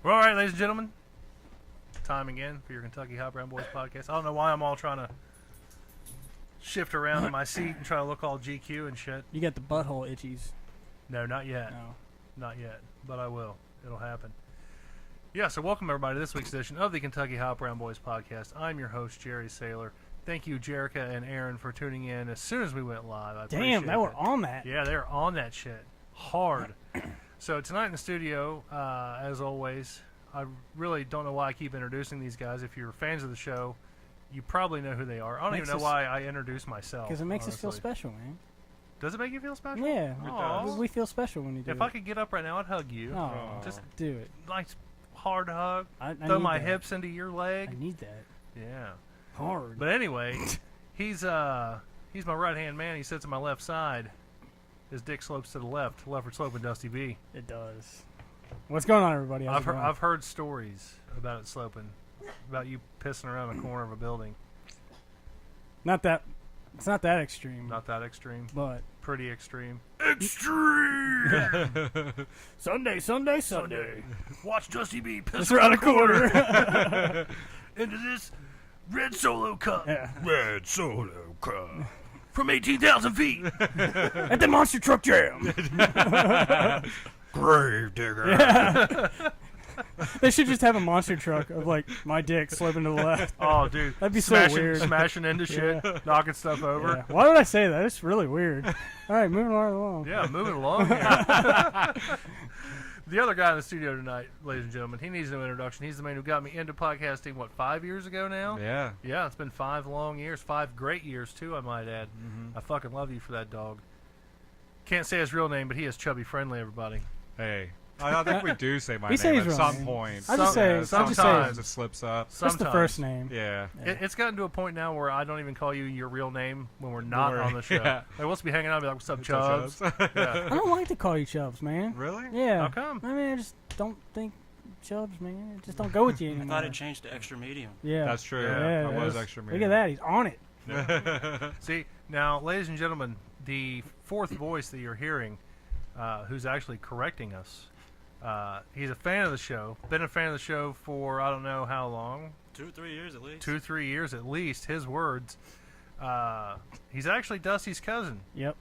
Well, all right, ladies and gentlemen. Time again for your Kentucky Hot Brown Boys podcast. I don't know why I'm all trying to shift around in my seat and try to look all GQ and shit. You got the butthole itchies. No, not yet. No. Not yet, but I will. It'll happen. Yeah, so welcome everybody to this week's edition of the Kentucky Hot Brown Boys podcast. I'm your host, Jerry Saylor. Thank you, Jerica and Aaron, for tuning in as soon as we went live. I Damn, they were on that. Yeah, they were on that shit. Hard. So tonight in the studio, as always, I really don't know why I keep introducing these guys. If you're fans of the show, you probably know who they are. I don't even know why I introduce myself. Because it makes honestly. us feel special, man. Does it make you feel special? Yeah. Aww. We feel special when you do it. If I could get up right now, I'd hug you. Oh, just do it. Nice hard hug. I Throw need my that. hips into your leg. I need that. Yeah. Hard. But anyway, he's my right-hand man. He sits on my left side. His dick slopes to the left. Leopard sloping Dusty B. It does. What's going on, everybody? I've heard stories about it sloping. About you pissing around the corner of a building. Not that. It's not that extreme. Not that extreme. But pretty extreme. Extreme! Sunday. Watch Dusty B piss It's around a quarter. into this red Solo cup. Yeah. Red Solo cup. From 18,000 feet. At the monster truck jam. Grave digger. Yeah. They should just have a monster truck of like my dick sloping to the left. Oh, dude. That'd be so weird. Smashing into shit, knocking stuff over. Yeah. Why did I say that? It's really weird. All right, moving right along. Yeah, moving along. Yeah. The other guy in the studio tonight, ladies and gentlemen, he needs no introduction. He's the man who got me into podcasting, 5 years ago now? Yeah. Yeah, it's been 5 long years. 5 great years, too, I might add. Mm-hmm. I fucking love you for that dog. Can't say his real name, but he is Chubby Friendly, everybody. Hey. I think we do say my We say name his at real some name. point. I just say sometimes it slips up. That's the first name. Yeah. It's gotten to a point now where I don't even call you your real name when we're not on the show. Yeah. Like, we'll be hanging out and be like, what's up, Chubbs? Yeah. I don't like to call you Chubbs, man. Really? Yeah. How come? I mean, I just don't think Chubbs, man. It just don't go with you anymore. I thought it changed to extra medium. Yeah. That's true. Yeah, I was extra Look at that. He's on it. See, now, ladies and gentlemen, the fourth voice that you're hearing, who's actually correcting us, he's a fan of the show. Been a fan of the show for I don't know how long. 2-3 years at least. 2-3 years at least. His words. He's actually Dusty's cousin. Yep.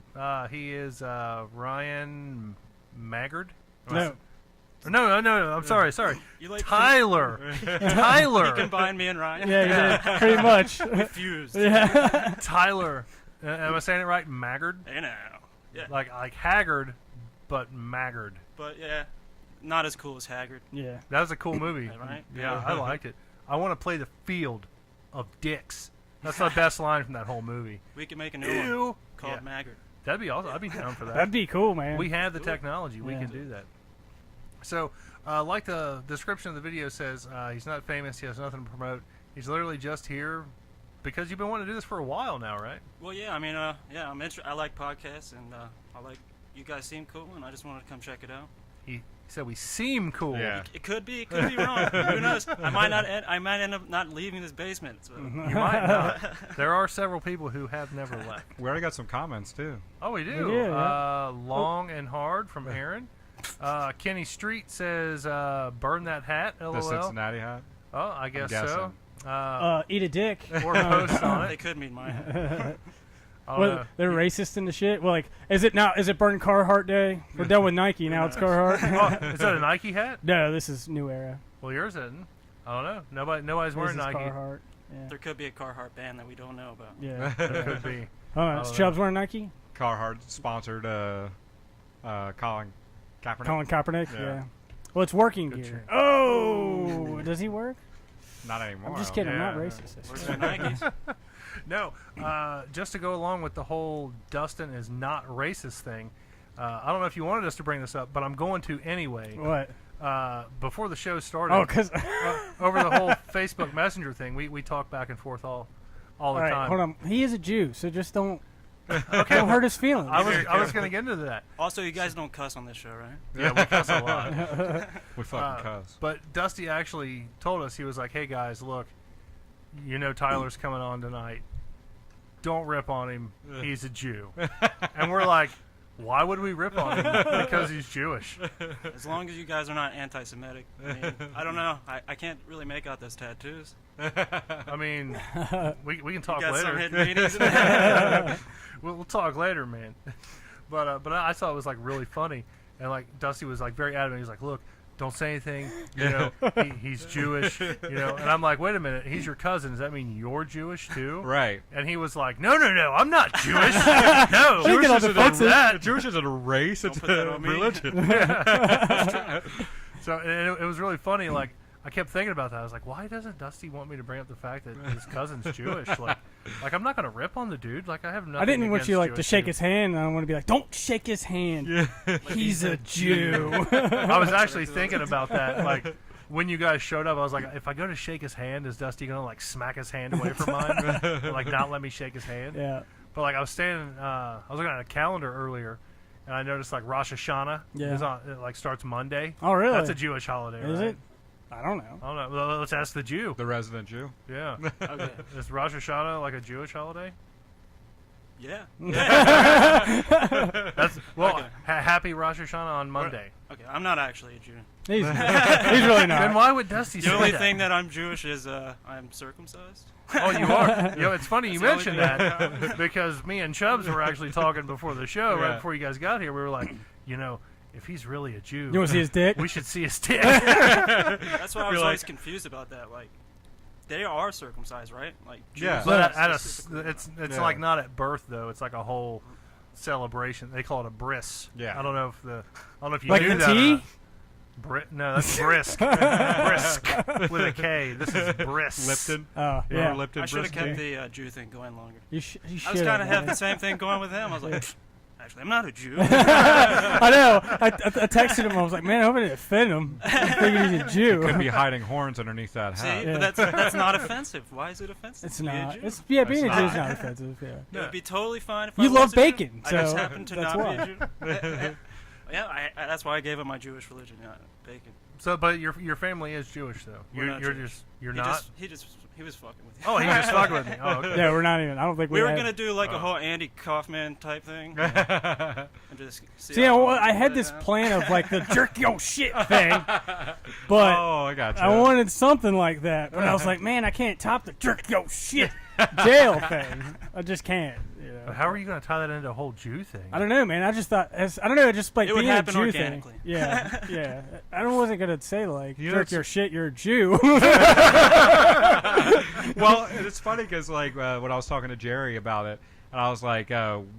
He is Ryan Maggard. No. No. I'm sorry. You like Tyler. Tyler. You combined me and Ryan. Yeah, you did. Pretty much. Confused. Yeah. Tyler. Am I saying it right? Maggard. Hey now. Yeah. Like Haggard, but Maggard. But yeah, not as cool as Haggard. Yeah. That was a cool movie. Right? Yeah, I liked it. I want to play the field of dicks. That's the best line from that whole movie. We could make a new one Ew. called Yeah. Maggard. That'd be awesome. I'd be down for that. That'd be cool, man. We have the technology. We Yeah. can do that. So, like the description of the video says, he's not famous. He has nothing to promote. He's literally just here because you've been wanting to do this for a while now, right? Well, yeah. I mean, I like podcasts, and I like you guys seem cool, and I just wanted to come check it out. He said we seem cool. Yeah. It could be wrong. Who knows? I might end up not leaving this basement. So. You might not. There are several people who have never left. We already got some comments, too. Oh, we do. We do, yeah. Long and hard from Aaron. Kenny Street says, burn that hat, LOL. The Cincinnati hat. Oh, I guess so. Eat a dick. Or post on They it. could mean my hat. I don't Well, know. they're racist and the shit. Well, like, is it Burn Carhartt Day? We're done with Nike. Now it's Carhartt. Oh, is that a Nike hat? No, this is New Era. Well, yours isn't. I don't know. Nobody's This wearing is Nike. Carhartt. Yeah. There could be a Carhartt band that we don't know about. Yeah. There could be. Oh, I is don't Chubbs wearing Nike? Carhartt sponsored Colin Kaepernick. Colin Kaepernick? Yeah. Yeah. Well, it's working Good gear. shit. Oh! Does he work? Not anymore. I'm just kidding. I'm not Yeah. racist. Where's the Nikes? No, just to go along with the whole Dustin is not racist thing, I don't know if you wanted us to bring this up, but I'm going to anyway. What? Before the show started, Oh, because... over the whole Facebook Messenger thing, we talk back and forth all the All right, time. hold on. He is a Jew, so just don't Okay, don't hurt his feelings. I was going to get into that. Also, you guys don't cuss on this show, right? Yeah, we cuss a lot. We fucking cuss. But Dusty actually told us, he was like, hey guys, look, you know Tyler's coming on tonight. Don't rip on him. He's a Jew. And we're like, Why would we rip on him? Because he's Jewish. As long as you guys are not anti-Semitic. I mean, I don't know. I can't really make out those tattoos. I mean, we can talk You got some later. hidden meanings in there. We'll talk later, man. But I thought it was like really funny, and like Dusty was like very adamant. He was like, "Look, don't say anything. You know, he's Jewish. You know." And I'm like, "Wait a minute, he's your cousin. Does that mean you're Jewish too?" Right. And he was like, "No, I'm not Jewish. No, Jewish Jewish isn't isn't that." Jewish isn't a race; it's put that a on me. religion. So and it was really funny. Like I kept thinking about that. I was like, "Why doesn't Dusty want me to bring up the fact that his cousin's Jewish? Like I'm not gonna rip on the dude. Like I have nothing." I didn't want against you like to Jewish shake dudes. his hand. And I want to be like, don't shake his hand. Yeah. He's a Jew. I was actually thinking about that. Like when you guys showed up, I was like, if I go to shake his hand, is Dusty gonna like smack his hand away from mine, and, like not let me shake his hand? Yeah. But like I was looking at a calendar earlier, and I noticed like Rosh Hashanah is on. It like starts Monday. Oh, really? That's a Jewish holiday, Is right? it? I don't know. I don't know. Well, let's ask the Jew. The resident Jew. Yeah. Okay. Is Rosh Hashanah like a Jewish holiday? Yeah. That's well. Okay. Happy Rosh Hashanah on Monday. Okay, I'm not actually a Jew. He's really Then not. why would Dusty The say only that? thing that I'm Jewish is I'm circumcised. Oh, you are. You know, it's funny you That's the only mentioned thing. that because me and Chubbs were actually talking before the show, right Yeah. before you guys got here. We were like, you know, if he's really a Jew, You want to see his dick? we should see his dick. That's why I was You're always like- confused about that. Like, they are circumcised, right? Like, Jews Yeah. But are at specifically. it's Yeah. like not at birth though. It's like a whole celebration. They call it a bris. Yeah. I don't know if you Like knew the that. or tea? not. No, that's brisk. Brisk with a K. This is bris. Lipton. Oh, You yeah. know Lipton I should have brisket? kept the Jew thing going longer. You I should was kind of have man. the same thing going with him. I was like, actually, I'm not a Jew. I know. I texted him. I was like, man, I hope I didn't offend him. I figured he's a Jew. Could be hiding horns underneath that See, hat. Yeah. but that's not offensive. Why is it offensive? It's to be a not. Jew? It's being a It's Jew is not. not offensive. Yeah. It would be totally fine if I You was love a Jew. bacon, I just so happen to that's not why. be a Jew. Yeah, that's why I gave up my Jewish religion. Yeah, bacon. So, but your family is Jewish though. We're not Jewish. You're He not. he was fucking with you. Oh, he was just fucking with me. Oh, okay. Yeah, we're not even. I don't think we were had- gonna do like a whole Andy Kaufman type thing, and just see. See, how I had it this went. plan of like the jerk your shit thing, but Oh, I got you. I wanted something like that. But I was like, man, I can't top the jerk your shit jail thing. I just can't. You know? But how are you going to tie that into a whole Jew thing? I don't know, man. I just thought, I don't know, it just like It would being a happen Jew organically. thing. Yeah, yeah. I wasn't gonna say like You know, jerk it's- your shit, you're a Jew. Well, it's funny because like when I was talking to Jerry about it, and I was like,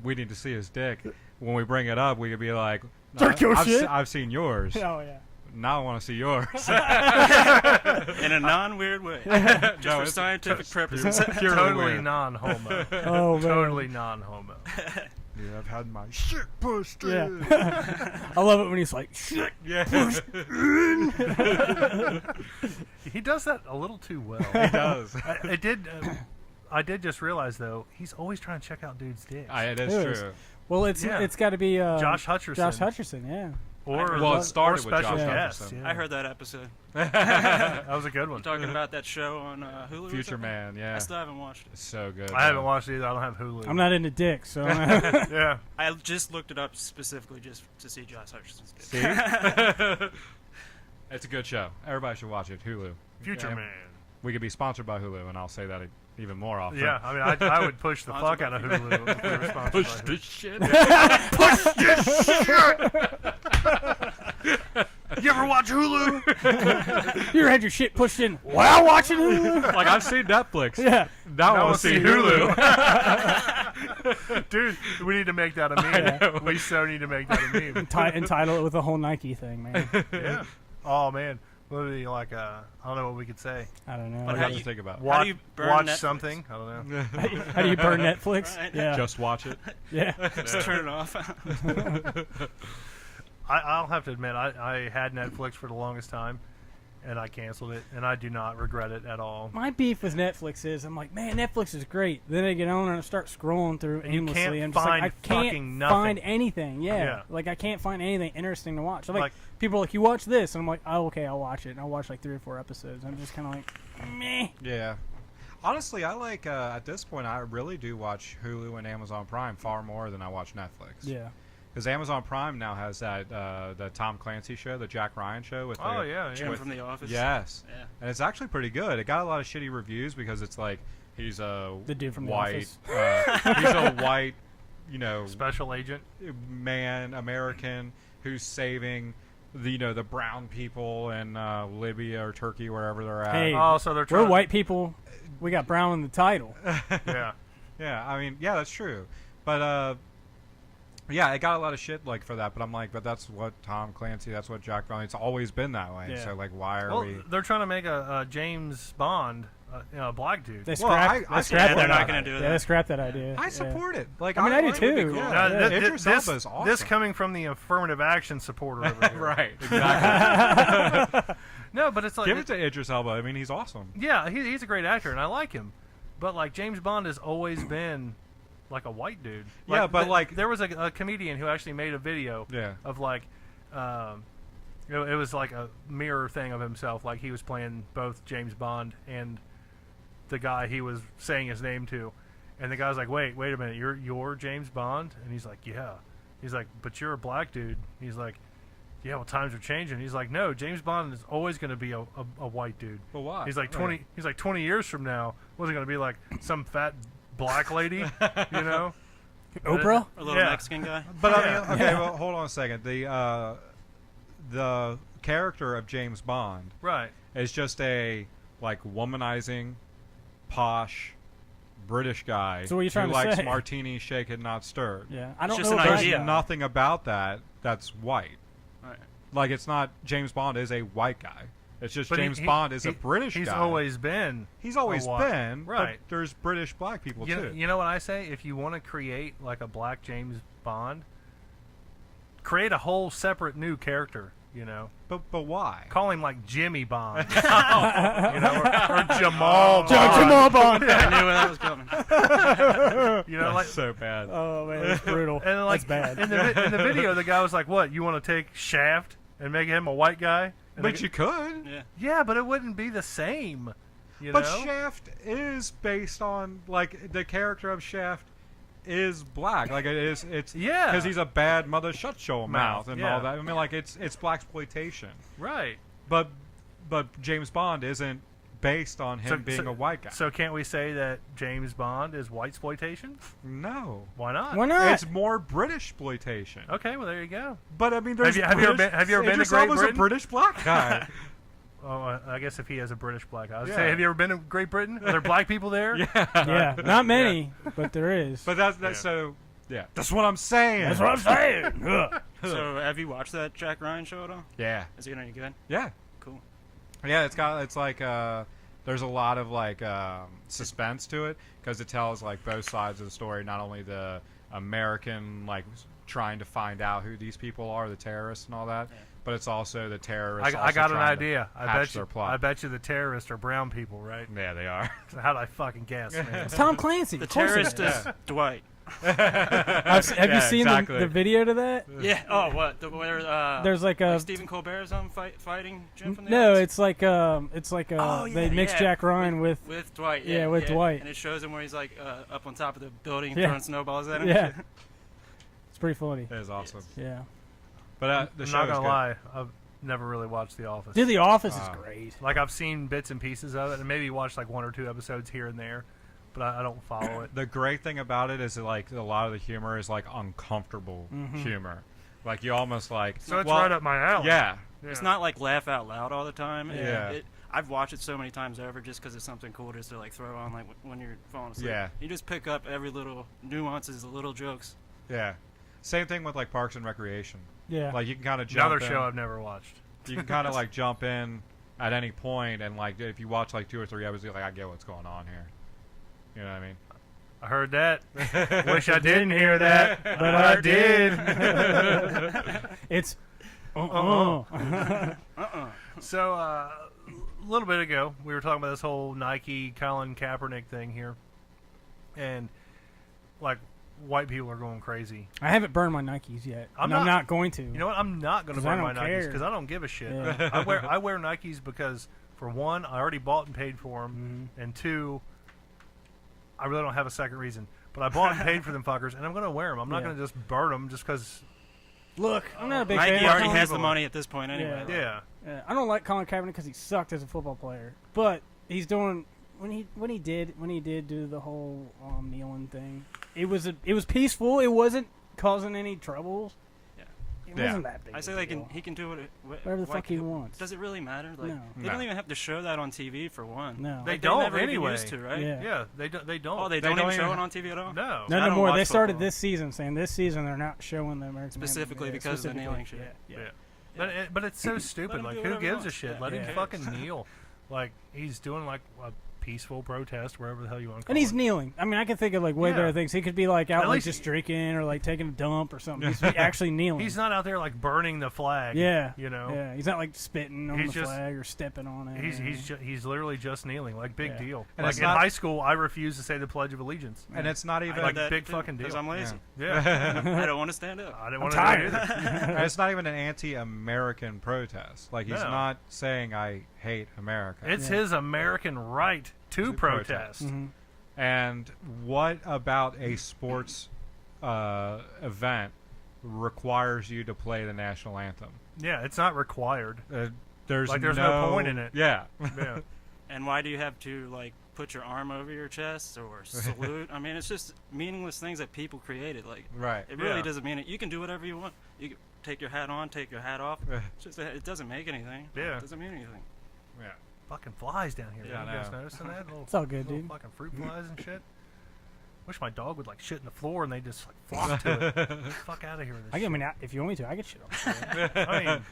we need to see his dick. When we bring it up, we could be like, "No, Jerk your shit?" I've seen yours. Oh yeah. Now I want to see yours. in a non-weird way, just No, for it's scientific purposes. purely Totally weird. non-homo. Oh man. Totally non-homo. Yeah, I've had my shit pushed Yeah. in. I love it when he's like, shit. Yeah, He does that a little too well. he does. I did just realize though, he's always trying to check out dudes' dicks. It is It is. true. Well, it's Yeah. got to be Josh Hutcherson. Josh Hutcherson, yeah. Or Well, it started or with special Josh guests. Hutcherson. Yeah. I heard that episode. That was a good one. Talking about that show on Hulu. or Future something? Man, yeah. I still haven't watched it. It's so good. I haven't though. watched it either. I don't have Hulu. I'm not into dick, so Yeah. I just looked it up specifically just to see Josh Hutcherson's dick. See? It's a good show. Everybody should watch it. Hulu. Future Yeah. Man. We could be sponsored by Hulu, and I'll say that even more often. Yeah, I mean, I would push the fuck out of Hulu if we were sponsored Push by Hulu. this shit. You ever watch Hulu? you ever had your shit pushed in while watching Hulu? Like I've seen Netflix. Yeah. Now I Now want to see Hulu. Dude, we need to make that a meme. We so need to make that a meme. Entitle it with the whole Nike thing, man. Yeah. Oh, man. What would be like, I don't know what we could say. I don't know. What how do you- you think about? How Watch, do you burn watch Netflix? something. I don't know. How do you burn Netflix? Right. Yeah. Just watch it. Yeah. Just turn it off. I'll have to admit, I had Netflix for the longest time, and I canceled it, and I do not regret it at all. My beef with Netflix is I'm like, man, Netflix is great. Then I get on and I start scrolling through And you aimlessly. can't and I'm just like, find I can't fucking nothing. find anything. Yeah. Yeah. Like I can't find anything interesting to watch. So, like Like- people are like, you watch this, and I'm like, oh, okay, I'll watch it. And I'll watch like 3 or 4 episodes. I'm just kind of like, meh. Yeah. Honestly, I like at this point I really do watch Hulu and Amazon Prime far more than I watch Netflix. Yeah. Because Amazon Prime now has that the Tom Clancy show, the Jack Ryan show with Oh the, yeah, Jim yeah. from The Office. yes, Yeah. and it's actually pretty good. It got a lot of shitty reviews because it's like he's a The dude from The white, Office. he's a white, Special agent. man, American who's saving the brown people in Libya or Turkey, wherever they're at. Hey, Oh, so they're trying. we're white people. We got brown in the title. Yeah. Yeah, I mean, yeah, that's true. But yeah, it got a lot of shit like for that. But I'm like, but that's what Tom Clancy, that's what Jack Ryan. It's always been that way. Yeah. So like, why are Well, we? they're trying to make a James Bond, a black dude. They Well, scrapped, I they support scrapped they're that. not going to do Yeah, that. they scrapped that idea. I Yeah. support it. Like, I mean, I do like- too. cool. Yeah, Now, yeah. Idris Elba is awesome. This coming from the affirmative action supporter over here. Right, exactly. No, but it's like Give it to Idris Elba. I mean, he's awesome. yeah, he's a great actor and I like him, but like James Bond has always been like a white dude. Yeah, but, like- there was a comedian who actually made a video Yeah. of like, it was like a mirror thing of himself, like he was playing both James Bond and the guy he was saying his name to, and the guy's like, wait a minute, you're James Bond, and he's like, yeah, he's like, but you're a black dude, he's like, yeah, well times are changing, he's like, no, James Bond is always going to be a white dude. But why? He's like 20 years from now, what's it going to be like some fat black lady, you know? Oprah? A little Yeah. Mexican guy. But I Yeah. mean, okay, well, hold on a second. The character of James Bond Right. is just a like womanizing, posh British guy So what are you trying who to likes say? martinis shaken, not stirred. Yeah, I don't just know. an about idea. that. Nothing about that that's white. Right. Like, it's not James Bond is a white guy. It's just But James Bond is a British he's guy. always been. He's always a white- been, right. But there's British black people You know, too. you know what I say? If you want to create like a black James Bond, create a whole separate new character. You know, But why? call him like Jimmy Bond, you know, or Jamal Bond. Jamal Bond. I knew where that was coming. You know, like so bad. Oh man, that's brutal. and like That's bad. in the video, the guy was like, "What? You want to take Shaft and make him a white guy?" And But the- you could. Yeah. yeah, but it wouldn't be the same. You But know? Shaft is based on like the character of Shaft is black. Like it is. It's Yeah. because he's a bad mother shut show mouth and yeah. all that. I mean, like it's blaxploitation. Right. But James Bond isn't based on him being a white guy. So can't we say that James Bond is white exploitation? No. Why not? Why not? It's more British exploitation. Okay, well there you go. But I mean, there's Have you ever been to Idris Great Elba's Britain? a British black guy. Oh, I guess if he has a British black guy. I was Yeah. say, have you ever been to Great Britain? Are there black people there? Yeah, not many, but there is. But that's Yeah. so. Yeah, that's what I'm saying. That's what I'm saying. Ugh. So, have you watched that Jack Ryan show at all? Yeah. Is it any good? Yeah. Cool. Yeah, it's like there's a lot of like suspense to it because it tells like both sides of the story, not only the American like trying to find out who these people are, the terrorists and all that, Yeah. but it's also the terrorists. I got an also trying to idea. hatch their plot. I bet you the terrorists are brown people, right? Yeah, they are. How'd I fucking guess, man? It's Tom Clancy. The Of course it terrorist is. is Dwight. Have Yeah, you seen exactly. the video to that? Yeah. Oh, what? Where There's like a Stephen Colbert's on fighting Jim from the no. Office? It's like Oh, they yeah, mix yeah. Jack Ryan with with Dwight. Yeah, with Dwight. And it shows him where he's like up on top of the building Yeah. throwing snowballs at him. yeah. It's pretty funny. It is awesome. Yeah. But the I'm show not is gonna good. lie, I've never really watched The Office. Dude, The Office is great. Like I've seen bits and pieces of it, and maybe watched like 1 or 2 episodes here and there, but I don't follow it. The great thing about it is that, like a lot of the humor is like uncomfortable humor. Like you almost like So it's well, right up my alley. Yeah. It's not like laugh out loud all the time. Yeah. I've watched it so many times over just because it's something cool just to like throw on like when you're falling asleep. Yeah. You just pick up every little nuances, the little jokes. Yeah. Same thing with like Parks and Recreation. Yeah. Like you can kind of jump Another in. show I've never watched. You can kind of like jump in at any point, and like if you watch like 2 or 3 episodes, you're like I get what's going on here. You know what I mean? I heard that. Wish I didn't hear that, but I did. It's So a little bit ago, we were talking about this whole Nike Colin Kaepernick thing here, and like white people are going crazy. I haven't burned my Nikes yet. I'm I'm not- not going to. You know what? I'm not going to 'Cause I burn my don't Nikes care. because I don't give a shit. Yeah. I wear Nikes because for one, I already bought and paid for them, and two, I really don't have a second reason. But I bought and paid for them fuckers, and I'm going to wear them. I'm not Yeah. going to just burn them just because Look, I'm not a big Nike fan. already of has the Colin. money at this point anyway. Yeah. I don't like Colin Kaepernick because he sucked as a football player, but he's doing when he did do the whole kneeling thing. It was peaceful. It wasn't causing any troubles. It wasn't that big. I say he can do whatever the fuck he wants. Does it really matter? Like, No. They don't even have to show that on TV for one. No. They Like, don't never even anyway. used to, right? Yeah. They don't. Oh, they don't even show it on TV at all. No. No, I no don't more. watch They started football. this season saying this season they're not showing the American Specifically anthem. because of the kneeling shit. Yeah. But it's so stupid. him Like, do who whatever he gives a wants. shit? Yeah. Let him Yeah. fucking kneel. Like, he's doing like a peaceful protest, wherever the hell you want to call And he's it. kneeling. I mean, I can think of like way Yeah. better things. He could be like out At like least- just drinking or like taking a dump or something. He's actually kneeling. He's not out there like burning the flag. Yeah. You know. Yeah. He's not like spitting on He's the just- flag or stepping on it. He's literally just kneeling. Like, big Yeah. deal. And Like it's in not- high school, I refused to say the Pledge of Allegiance. And it's not even Like, big fucking deal. Because I'm lazy. Yeah. I don't want to stand up. I didn't I'm want to tired. do it either. and it's not even an anti-American protest. Like, he's No. not saying I hate America. It's Yeah. his American right to To protest. Mhm. And what about a sports event requires you to play the national anthem? Yeah, it's not required. There's no point in it. Yeah. Yeah. And why do you have to like put your arm over your chest or salute? I mean, it's just meaningless things that people created. Like, Right. it really Yeah. doesn't mean it. You can do whatever you want. You can take your hat on, take your hat off. It's just that it doesn't make anything. Yeah. It doesn't mean anything. Yeah. Fucking flies down here. Yeah, you I guys know. noticing that? Little, It's all good, little dude. fucking fruit flies and shit. Wish my dog would like shit in the floor and they just like flock to it. Get the fuck out of here with this I shit. mean, if you want me to, I get shit on. the floor. I mean,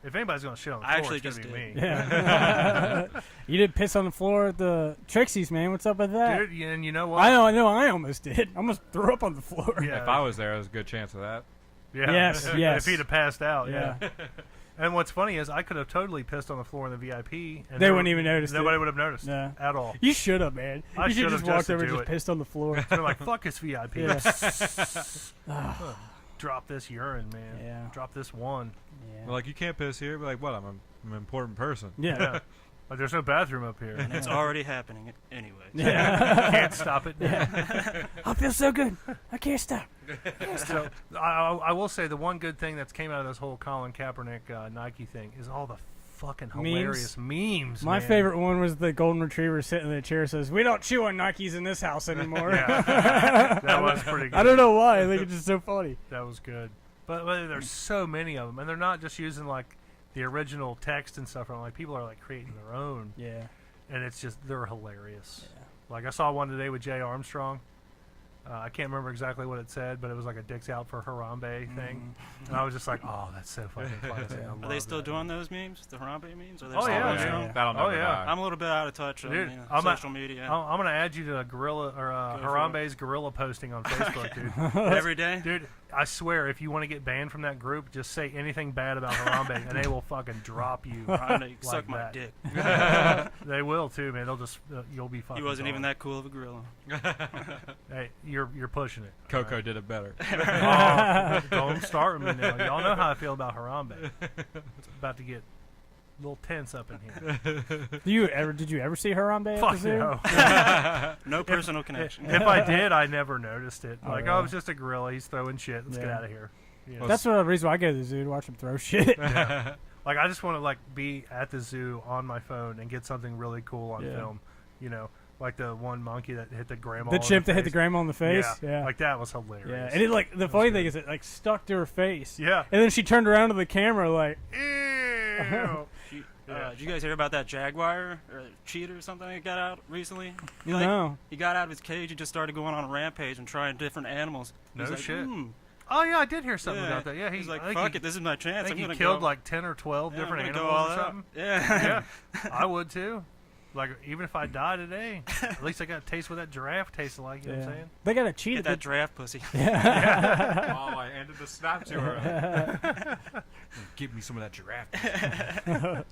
if anybody's gonna shit on the I floor, actually it's gonna just be did. me. Yeah. You did piss on the floor at the Trixie's, man. What's up with that? Dude, and you know what? I know. I almost did. I almost threw up on the floor. Yeah. If I was there, there's a good chance of that. Yeah. Yes, If yes. he'd have passed out, yeah. Yeah. And what's funny is I could have totally pissed on the floor in the VIP. And They wouldn't even notice it. Nobody would have noticed Yeah. at all. You should have, man. I You should should've just just walked to over and do just it. pissed on the floor. They're like, fuck this VIP. Yeah. Drop this urine, man. Yeah. Drop this one. They're like, you can't piss here. Be like, what? I'm an important person. Yeah. Yeah. Like, there's no bathroom up here. And it's already happening anyway. Yeah. Can't stop it. I feel so good. I can't stop. So I will say the one good thing that's came out of this whole Colin Kaepernick Nike thing is all the fucking hilarious memes. My man. favorite one was the golden retriever sitting in the chair says, "We don't chew on Nikes in this house anymore." Yeah. That was pretty good. I don't know why. I think it's just so funny. That was good. But there's so many of them, and they're not just using like the original text and stuff. Like, people are like creating their own, Yeah. and it's just they're hilarious. Like, I saw one today with Jay Armstrong. I can't remember exactly what it said, but it was like a "Dicks Out for Harambe" thing, and I was just like, "Oh, that's so fucking funny." I Are they love still that. doing those memes, the Harambe memes? Are they Oh, still yeah, going man. strong? That'll never Oh, yeah. die. I'm a little bit out of touch on Dude, you know, I'm a- social media. I'm gonna add you to a gorilla or Go for Harambe's gorilla posting on Facebook, dude. Every day? Dude, I swear, if you want to get banned from that group, just say anything bad about Harambe, and they will fucking drop you. Trying to like suck my that. dick. They will too, man. They'll just you'll be fucking. He wasn't even gone. that cool of a gorilla. Hey, you're pushing it. Coco did it better. Oh, don't start with me now. Y'all know how I feel about Harambe. It's about to get a little tense up in here. Did you ever see Harambe at the Fuck zoo? no. No personal connection. If I did, I never noticed it. Oh, Like, really? oh, it's just a gorilla. He's throwing shit. Let's get Yeah. out of here. You know? That's the reason why I go to the zoo to watch him throw shit. Like, I just want to like be at the zoo on my phone and get something really cool on Yeah. film. You know, like the one monkey that hit the grandma. The in chimp that hit the face. grandma in the face. Yeah, Yeah. like that was hilarious. Yeah. And it like the funny thing is it like stuck to her face. Yeah. And then she turned around to the camera like, Ew. Did you guys hear about that jaguar or cheetah or something that got out recently? no. He got out of his cage and just started going on a rampage and trying different animals. No He's like, shit. "Hmm." Oh yeah, I did hear something Yeah. about that. Yeah, He's like, I think fuck he, it, this is my I chance. think I'm he gonna killed go. like 10 or 12 Yeah, I'm different gonna go animals all or out. something. Yeah. Yeah, I would too. Like, even if I die today, at least I got to taste what that giraffe tasted like. You know what I'm saying? They got a cheetah. Get that draft pussy. Oh, I ended the snap to her. Give me some of that giraffe.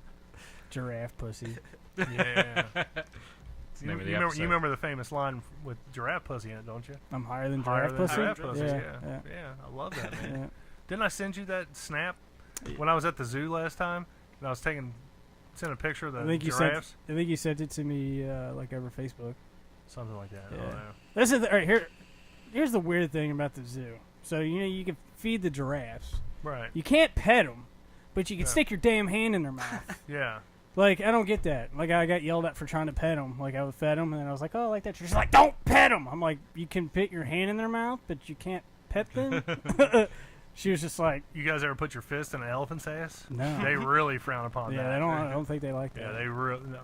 Giraffe pussy. Yeah. You, Name of the you episode. remember the famous line with giraffe pussy in it, don't you? I'm higher than Higher giraffe than pussy. giraffe pussy. Yeah. Yeah. Yeah. I love that, man. Yeah. Didn't I send you that snap when I was at the zoo last time? And I was sent a picture of the I think giraffes. you sent it to me like over Facebook. Something like that. I Yeah. don't know. This is all right, here's the weird thing about the zoo. So you can feed the giraffes, Right. You can't pet them, but you can Yeah. stick your damn hand in their mouth. Yeah. Like, I don't get that. Like, I got yelled at for trying to pet them. Like, I would fed them, and then I was like, oh, I like that. She's like, don't pet them. I'm like, you can put your hand in their mouth, but you can't pet them? She was just like, You guys ever put your fist in an elephant's ass? no. They really frown upon that. Yeah, I don't think they like that. Yeah, they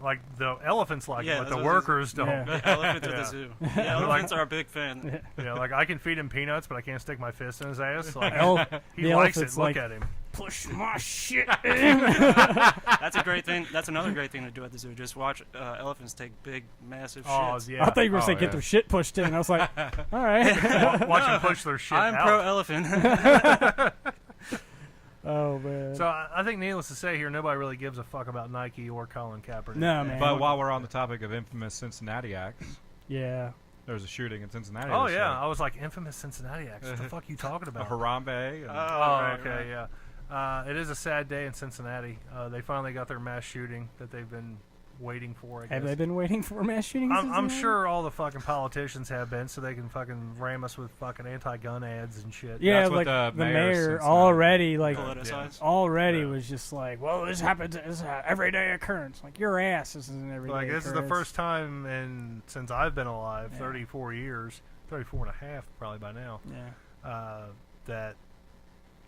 like the elephants like Yeah, it, but the that's what workers don't. Yeah. The elephant at Yeah. the zoo. The elephants are a big fan. Yeah, like I can feed him peanuts, but I can't stick my fist in his ass. Like, he the likes it. elephant's Look like, at him. push my shit in. That's a great thing. That's another great thing to do at the zoo. Just watch elephants take big, massive Oh shits. yeah. I thought you were going to say Oh, get yeah. their shit pushed in. I was like, all right. Watch them push their shit I'm out. pro elephant. Oh, man. So I think, needless to say, here nobody really gives a fuck about Nike or Colin Kaepernick. No, man. But while we're on the topic of infamous Cincinnati acts, Yeah. there was a shooting in Cincinnati. Oh this yeah, week. I was like, infamous Cincinnati acts. What the fuck you talking A about? Harambe. And, Oh, right, okay, right. yeah. It is a sad day in Cincinnati. They finally got their mass shooting that they've been waiting for. I guess. Have they been waiting for a mass shooting? in I'm Cincinnati? sure all the fucking politicians have been, so they can fucking ram us with fucking anti-gun ads and shit. Yeah, That's what like the the mayor of mayor Cincinnati- already, like, Politicize. already Yeah. was just like, well, this happens. It's an everyday occurrence. Like, your ass. This is an everyday Like, this is the occurrence. first time since I've been alive, Yeah. 34 years, 34 and a half probably by now, Yeah. that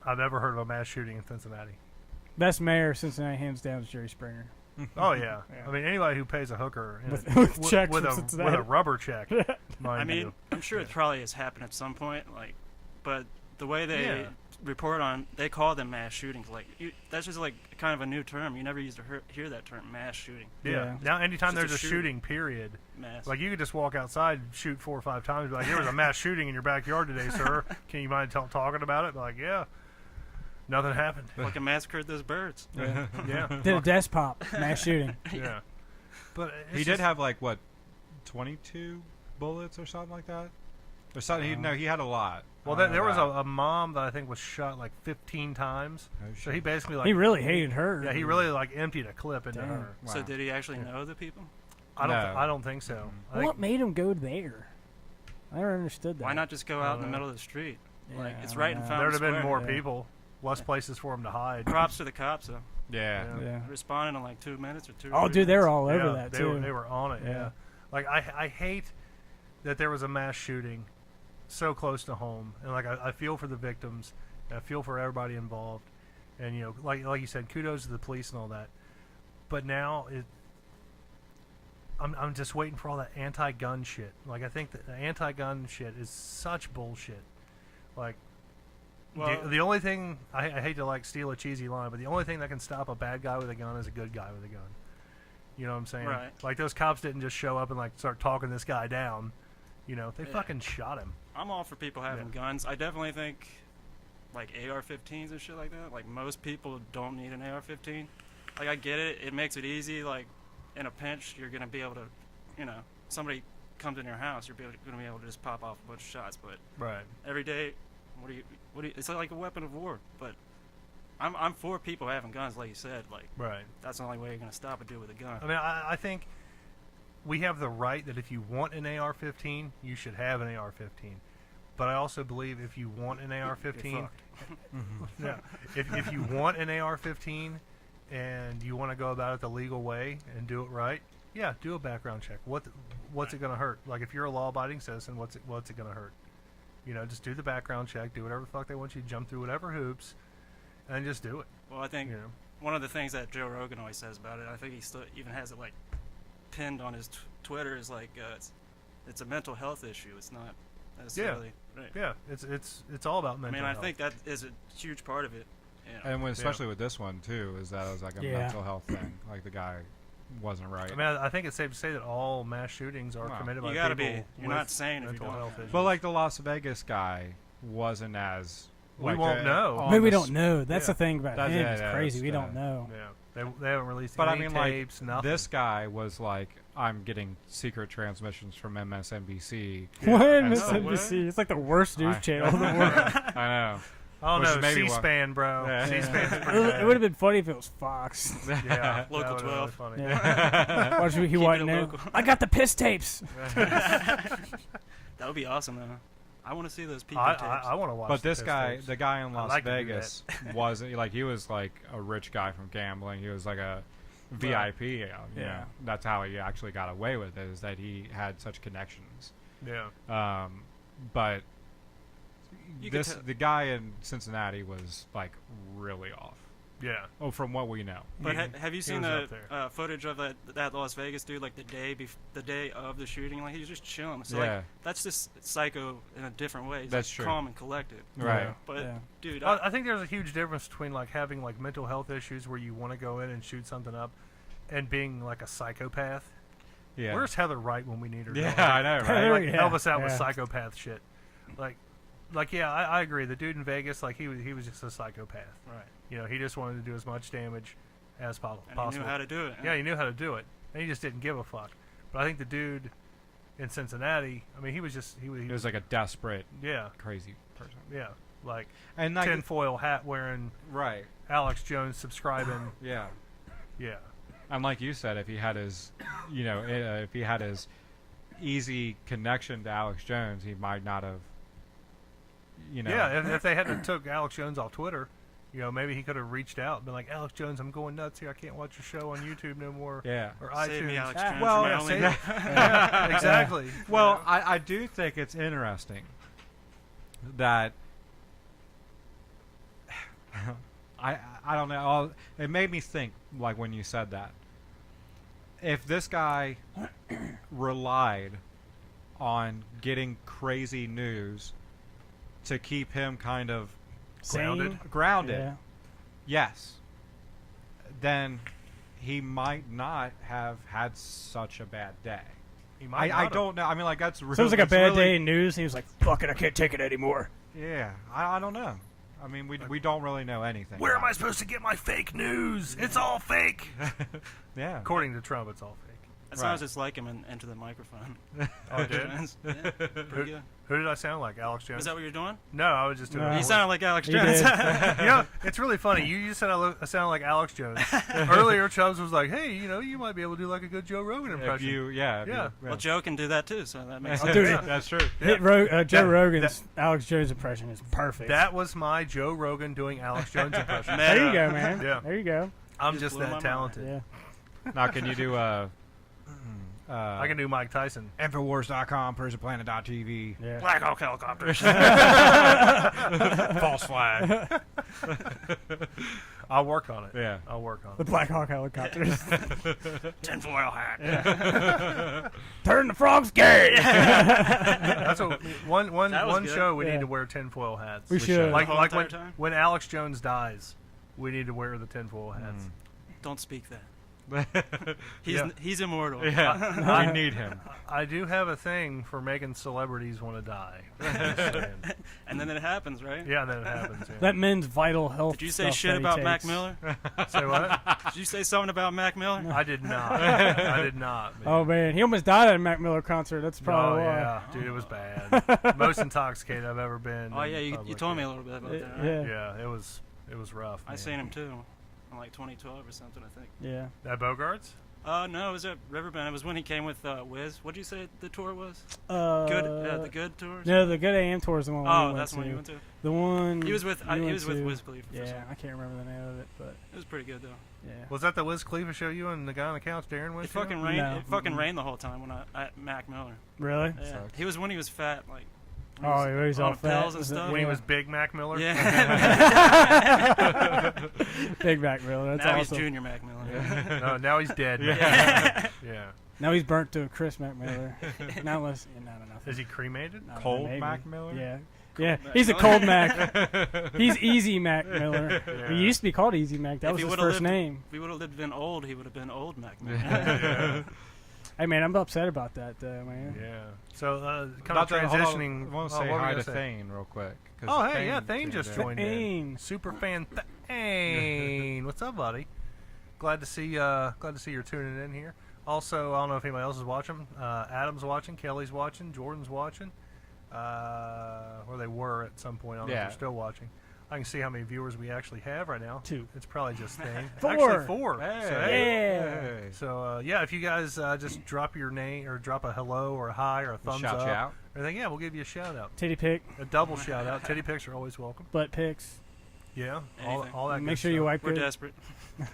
I've ever heard of a mass shooting in Cincinnati. Best mayor of Cincinnati, hands down, is Jerry Springer. Oh yeah. Yeah. I mean, anybody who pays a hooker in With- a, with checks with from a Cincinnati. rubber check, mind I mean, you. I'm sure it probably has happened at some point. Like, but the way they Yeah. report on, they call them mass shootings. Like, that's just like kind of a new term. You never used to hear that term, mass shooting. Yeah. Yeah. Now, anytime Just a there's a shooting. shooting, period, Mass. like you could just walk outside, shoot 4 or 5 times, be like, "There was a mass shooting in your backyard today, sir. Can you mind talking about it?" Be like, "Yeah, nothing happened." Like a massacred those birds. Yeah. Yeah, Did a desk pop, mass shooting. yeah. But it's he just- did have like what, 22 bullets or something like that, or something. He had a lot. Well, there was a mom that I think was shot like 15 times. Oh, So shit. he basically like He really hated her. Yeah, he really like emptied a clip into Damn. her. So Wow. did he actually know the people? I No. don't think so. I What think, made him go there? I never understood that. Why not just go I out don't in the know. middle of the street? Yeah, Like, it's I right don't in know. Fountain there'd have been Square. more Yeah. people, less places for him to hide. Props to the cops, though. Yeah. Yeah. Yeah. Responding in like 2 minutes or 2. Oh, dude, they were all over Yeah, that they too. were on it. Yeah. Yeah. Like I hate that there was a mass shooting so close to home, and like I feel for the victims, and I feel for everybody involved, and you know, like you said, kudos to the police and all that. But now I'm just waiting for all that anti-gun shit. Like I think that the anti-gun shit is such bullshit. Like. Well- The only thing I hate to like steal a cheesy line, but the only thing that can stop a bad guy with a gun is a good guy with a gun. You know what I'm saying? Right. Like those cops didn't just show up and like start talking this guy down. You know, they Yeah. fucking shot him. I'm all for people having Yeah. guns. I definitely think like AR-15s and shit like that. Like most people don't need an AR-15. Like I get it. It makes it easy. Like in a pinch, you're gonna be able to, you know, somebody comes in your house, you're gonna be able to just pop off a bunch of shots. But Right. every day, what do you? It's like a weapon of war. But I'm for people having guns, like you said. Like Right. that's the only way you're gonna stop a dude with a gun. I mean, I think we have the right that if you want an AR-15, you should have an AR-15. But I also believe if you want an AR-15, yeah, if you want an AR-15 and you want to go about it the legal way and do it right, yeah, do a background check. What's it gonna hurt? Like if you're a law-abiding citizen, what's it gonna hurt? You know, just do the background check, do whatever the fuck they want you to jump through whatever hoops, and just do it. Well, I think You know. one of the things that Joe Rogan always says about it, I think he still even has it like pinned on his Twitter, is like it's a mental health issue. It's not necessarily right. Yeah, it's all about I mental mean, I health. think that is a huge part of it. You know. And especially with this one too, is that it was like a Yeah. mental health thing. Like the guy wasn't right. I mean, I think it's safe to say that all mass shootings are Wow. committed by You gotta people be. You're with not sane if you mental don't health have it. issues. But like the Las Vegas guy wasn't as. We like, won't know. on Maybe we the don't know. That's yeah. the thing about That's- him. yeah, It's yeah, crazy. that's We the- don't know. Yeah, they haven't released But I any mean, tapes, like nothing. this guy was like, I'm getting secret transmissions from MSNBC. What? And Miss so- NBC? It's like the worst news I- channel in the world. I know. Oh which no, is maybe why- C-SPAN, bro. Yeah. C-SPAN's It pretty bad. would have been funny if it was Fox. Yeah, that Local would've been 12. Really funny. Yeah. Watch me. He Keep wasn't it there. local. I got the piss tapes. That would be awesome, though. I want to see those PK tapes. I want to watch. But this those guy, tapes. the guy in I Las like to do Vegas, wasn't like he was like a rich guy from gambling. He was like a VIP. You know, Yeah. that's how he actually got away with it. Is that he had such connections. Yeah. But You could the guy in Cincinnati was like really off. Yeah. Oh, from what we know. But He- have you he seen was the up there. footage of that Las Vegas dude, like the day of the shooting? Like he was just chilling. So Yeah. like that's just psycho in a different way. He's That's like true. calm and collected. Right. Yeah. But Yeah. dude, I think there's a huge difference between like having like mental health issues where you want to go in and shoot something up, and being like a psychopath. Yeah. Where's Heather Wright when we need her? Yeah, Like, I know, right? Heather- like, Yeah, help us out with yeah. psychopath shit. Like yeah, I agree. The dude in Vegas, like he was just a psychopath. right. You know, he just wanted to do as much damage as And possible. he knew how to do it. Yeah, he knew how to do it, and he just didn't give a fuck. But I think the dude in Cincinnati, I mean, he was He was like a desperate, yeah, crazy person. yeah, like And like, tinfoil hat wearing, right. Alex Jones subscribing, Yeah. yeah, And like you said, if he had his, if he had his easy connection to Alex Jones, he might not have, yeah. If they hadn't took Alex Jones off Twitter, you know, maybe he could have reached out and been like, Alex Jones, I'm going nuts here. I can't watch your show on YouTube no more. Yeah. Or Save iTunes. me, Alex Ah, Jones. well, my yeah, only- save- Yeah, exactly. Well, I do think it's interesting that I don't know. It made me think, like when you said that, if this guy relied on getting crazy news to keep him kind of Sane? grounded, Yeah. yes, then he might not have had such a bad day. He might not I have. don't know. I mean, like that's really. So it was like a that's bad really- day in news. He was like, "Fuck it, I can't take it anymore." Yeah, I don't know. I mean, we don't really know anything. Where am about I supposed to get my fake news? It's all fake. it. Yeah. According to Trump, it's all fake. That sounds Right. just like him into the microphone. Oh, it did? Yeah, pretty good. Who did I sound like? Alex Jones? Is that what you're doing? No, I was just doing No. it. You sounded like Alex You Jones. did. You know, it's really funny. You said I sound like Alex Jones. Earlier, Chubbs was like, hey, you know, you might be able to do like a good Joe Rogan If impression. you, if Yeah. you- Well, Joe can do that too, so that makes I'll sense. do it. That's true. Joe That- Rogan's Alex Jones impression is perfect. That was my Joe Rogan doing Alex Jones impression. there you go, man. Yeah. There you go. I'm Just just blew my that mind. talented. Yeah. Now, can you do I can do Mike Tyson. Infowars.com, PersiaPlanet.tv, Yeah. Black Hawk helicopters. false flag. I'll work on it. Yeah. I'll work on The it. Black Hawk helicopters. Tinfoil hat. Turn the frogs gay. That's what, one That was good. show we Yeah. need to wear tinfoil hats. We should. Like, The whole like entire when, time? when Alex Jones dies, we need to wear the tinfoil hats. Don't speak that. Yeah. He's immortal. Yeah, we need him. I do have a thing for making celebrities want to die. I'm just saying. And then it happens, right? Yeah, and then it happens. Yeah. That men's vital health. Did you say stuff shit that he about Mac takes. Miller? Say what? Did you say something about Mac Miller? I did not. I did not. Man. Oh man, he almost died at a Mac Miller concert. That's probably Oh why. yeah, dude, it was bad. Most intoxicated I've ever been. Oh in yeah, you public, told me yeah. a little bit about that. Right? Yeah. Yeah, it was rough. I man. seen him too, in like 2012 or something, I think. Yeah. At Bogarts. No, it was at Riverbend. It was when he came with Wiz. What'd you say the tour was? The Good tour. No, the Good AM tour is the one. Oh, we went that's the one to. you went to. The one He was with we he went was with to- Wiz Khalifa. For Yeah, some- I can't remember the name of it, but It was pretty good though. yeah. Was that the Wiz Khalifa show you and the guy on the couch, Darren, went It to? fucking rained. No. It fucking rained the whole time when at Mac Miller. Really? Yeah. Sucks. He was when he was fat, like. when Oh, he was on all fat. pills and Was it- stuff. When he was Big Mac Miller. Yeah. Big Mac Miller. That's now awesome. he's Junior Mac Miller. No, now he's dead. Yeah. Yeah. Now he's burnt to a Chris Mac Miller. Not unless, yeah, no, nothing. Is he cremated? I don't know, Cold maybe. Mac Miller? Yeah. Yeah, Mac he's a Miller. cold Mac. He's Easy Mac Miller. Yeah. He used to be called Easy Mac. That If was he his would've first lived- name. If he would have been old, he would have been Old Mac Miller. Yeah. Hey man, I'm upset about that, man. Yeah. So, kind Not of that- hold on, transitioning. I want to oh, say what were hi you to gonna say? Thane real quick. 'cause Oh, hey, yeah, Thane tuned just in. joined in. Thane. Super fan Thane. What's up, buddy? Glad to see you're tuning in here. Also, I don't know if anybody else is watching. Adam's watching, Kelly's watching, Jordan's watching. Or they were at some point. I don't know if Yeah. they're still watching. I can see how many viewers we actually have right now. 2. It's probably just Thane. 4. Actually 4. Hey. So, hey. Yeah. Hey. So yeah, if you guys just drop your name or drop a hello or a hi or a thumbs Shout up, you out. or anything, yeah, we'll give you a shout out. Titty pic, A double shout out. Titty pics are always welcome. butt pics. Yeah, Anything. all that. Make good sure you stuff. wipe We're good. desperate.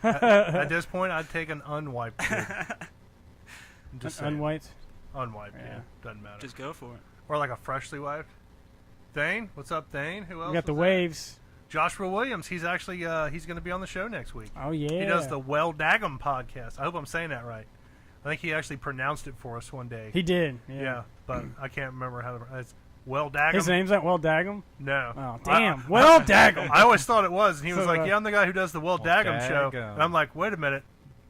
At this point, I'd take an unwiped. Kid. Just saying. Unwiped. Unwiped. Yeah. Yeah. Doesn't matter. Just go for it. Or like a freshly wiped. Thane, what's up, Thane? Who else? We got the is that? waves. Joshua Williams. He's actually he's going to be on the show next week. Oh yeah. He does the Well Daggum podcast. I hope I'm saying that right. I think he actually pronounced it for us one day. He did. yeah. Yeah. But I can't remember how to. It's Well Daggum. His name's not Well Daggum. No. Oh damn. Well Daggum. I always thought it was, and he was So, like, "Yeah, I'm the guy who does the Well Daggum show." Daggum. And I'm like, "Wait a minute,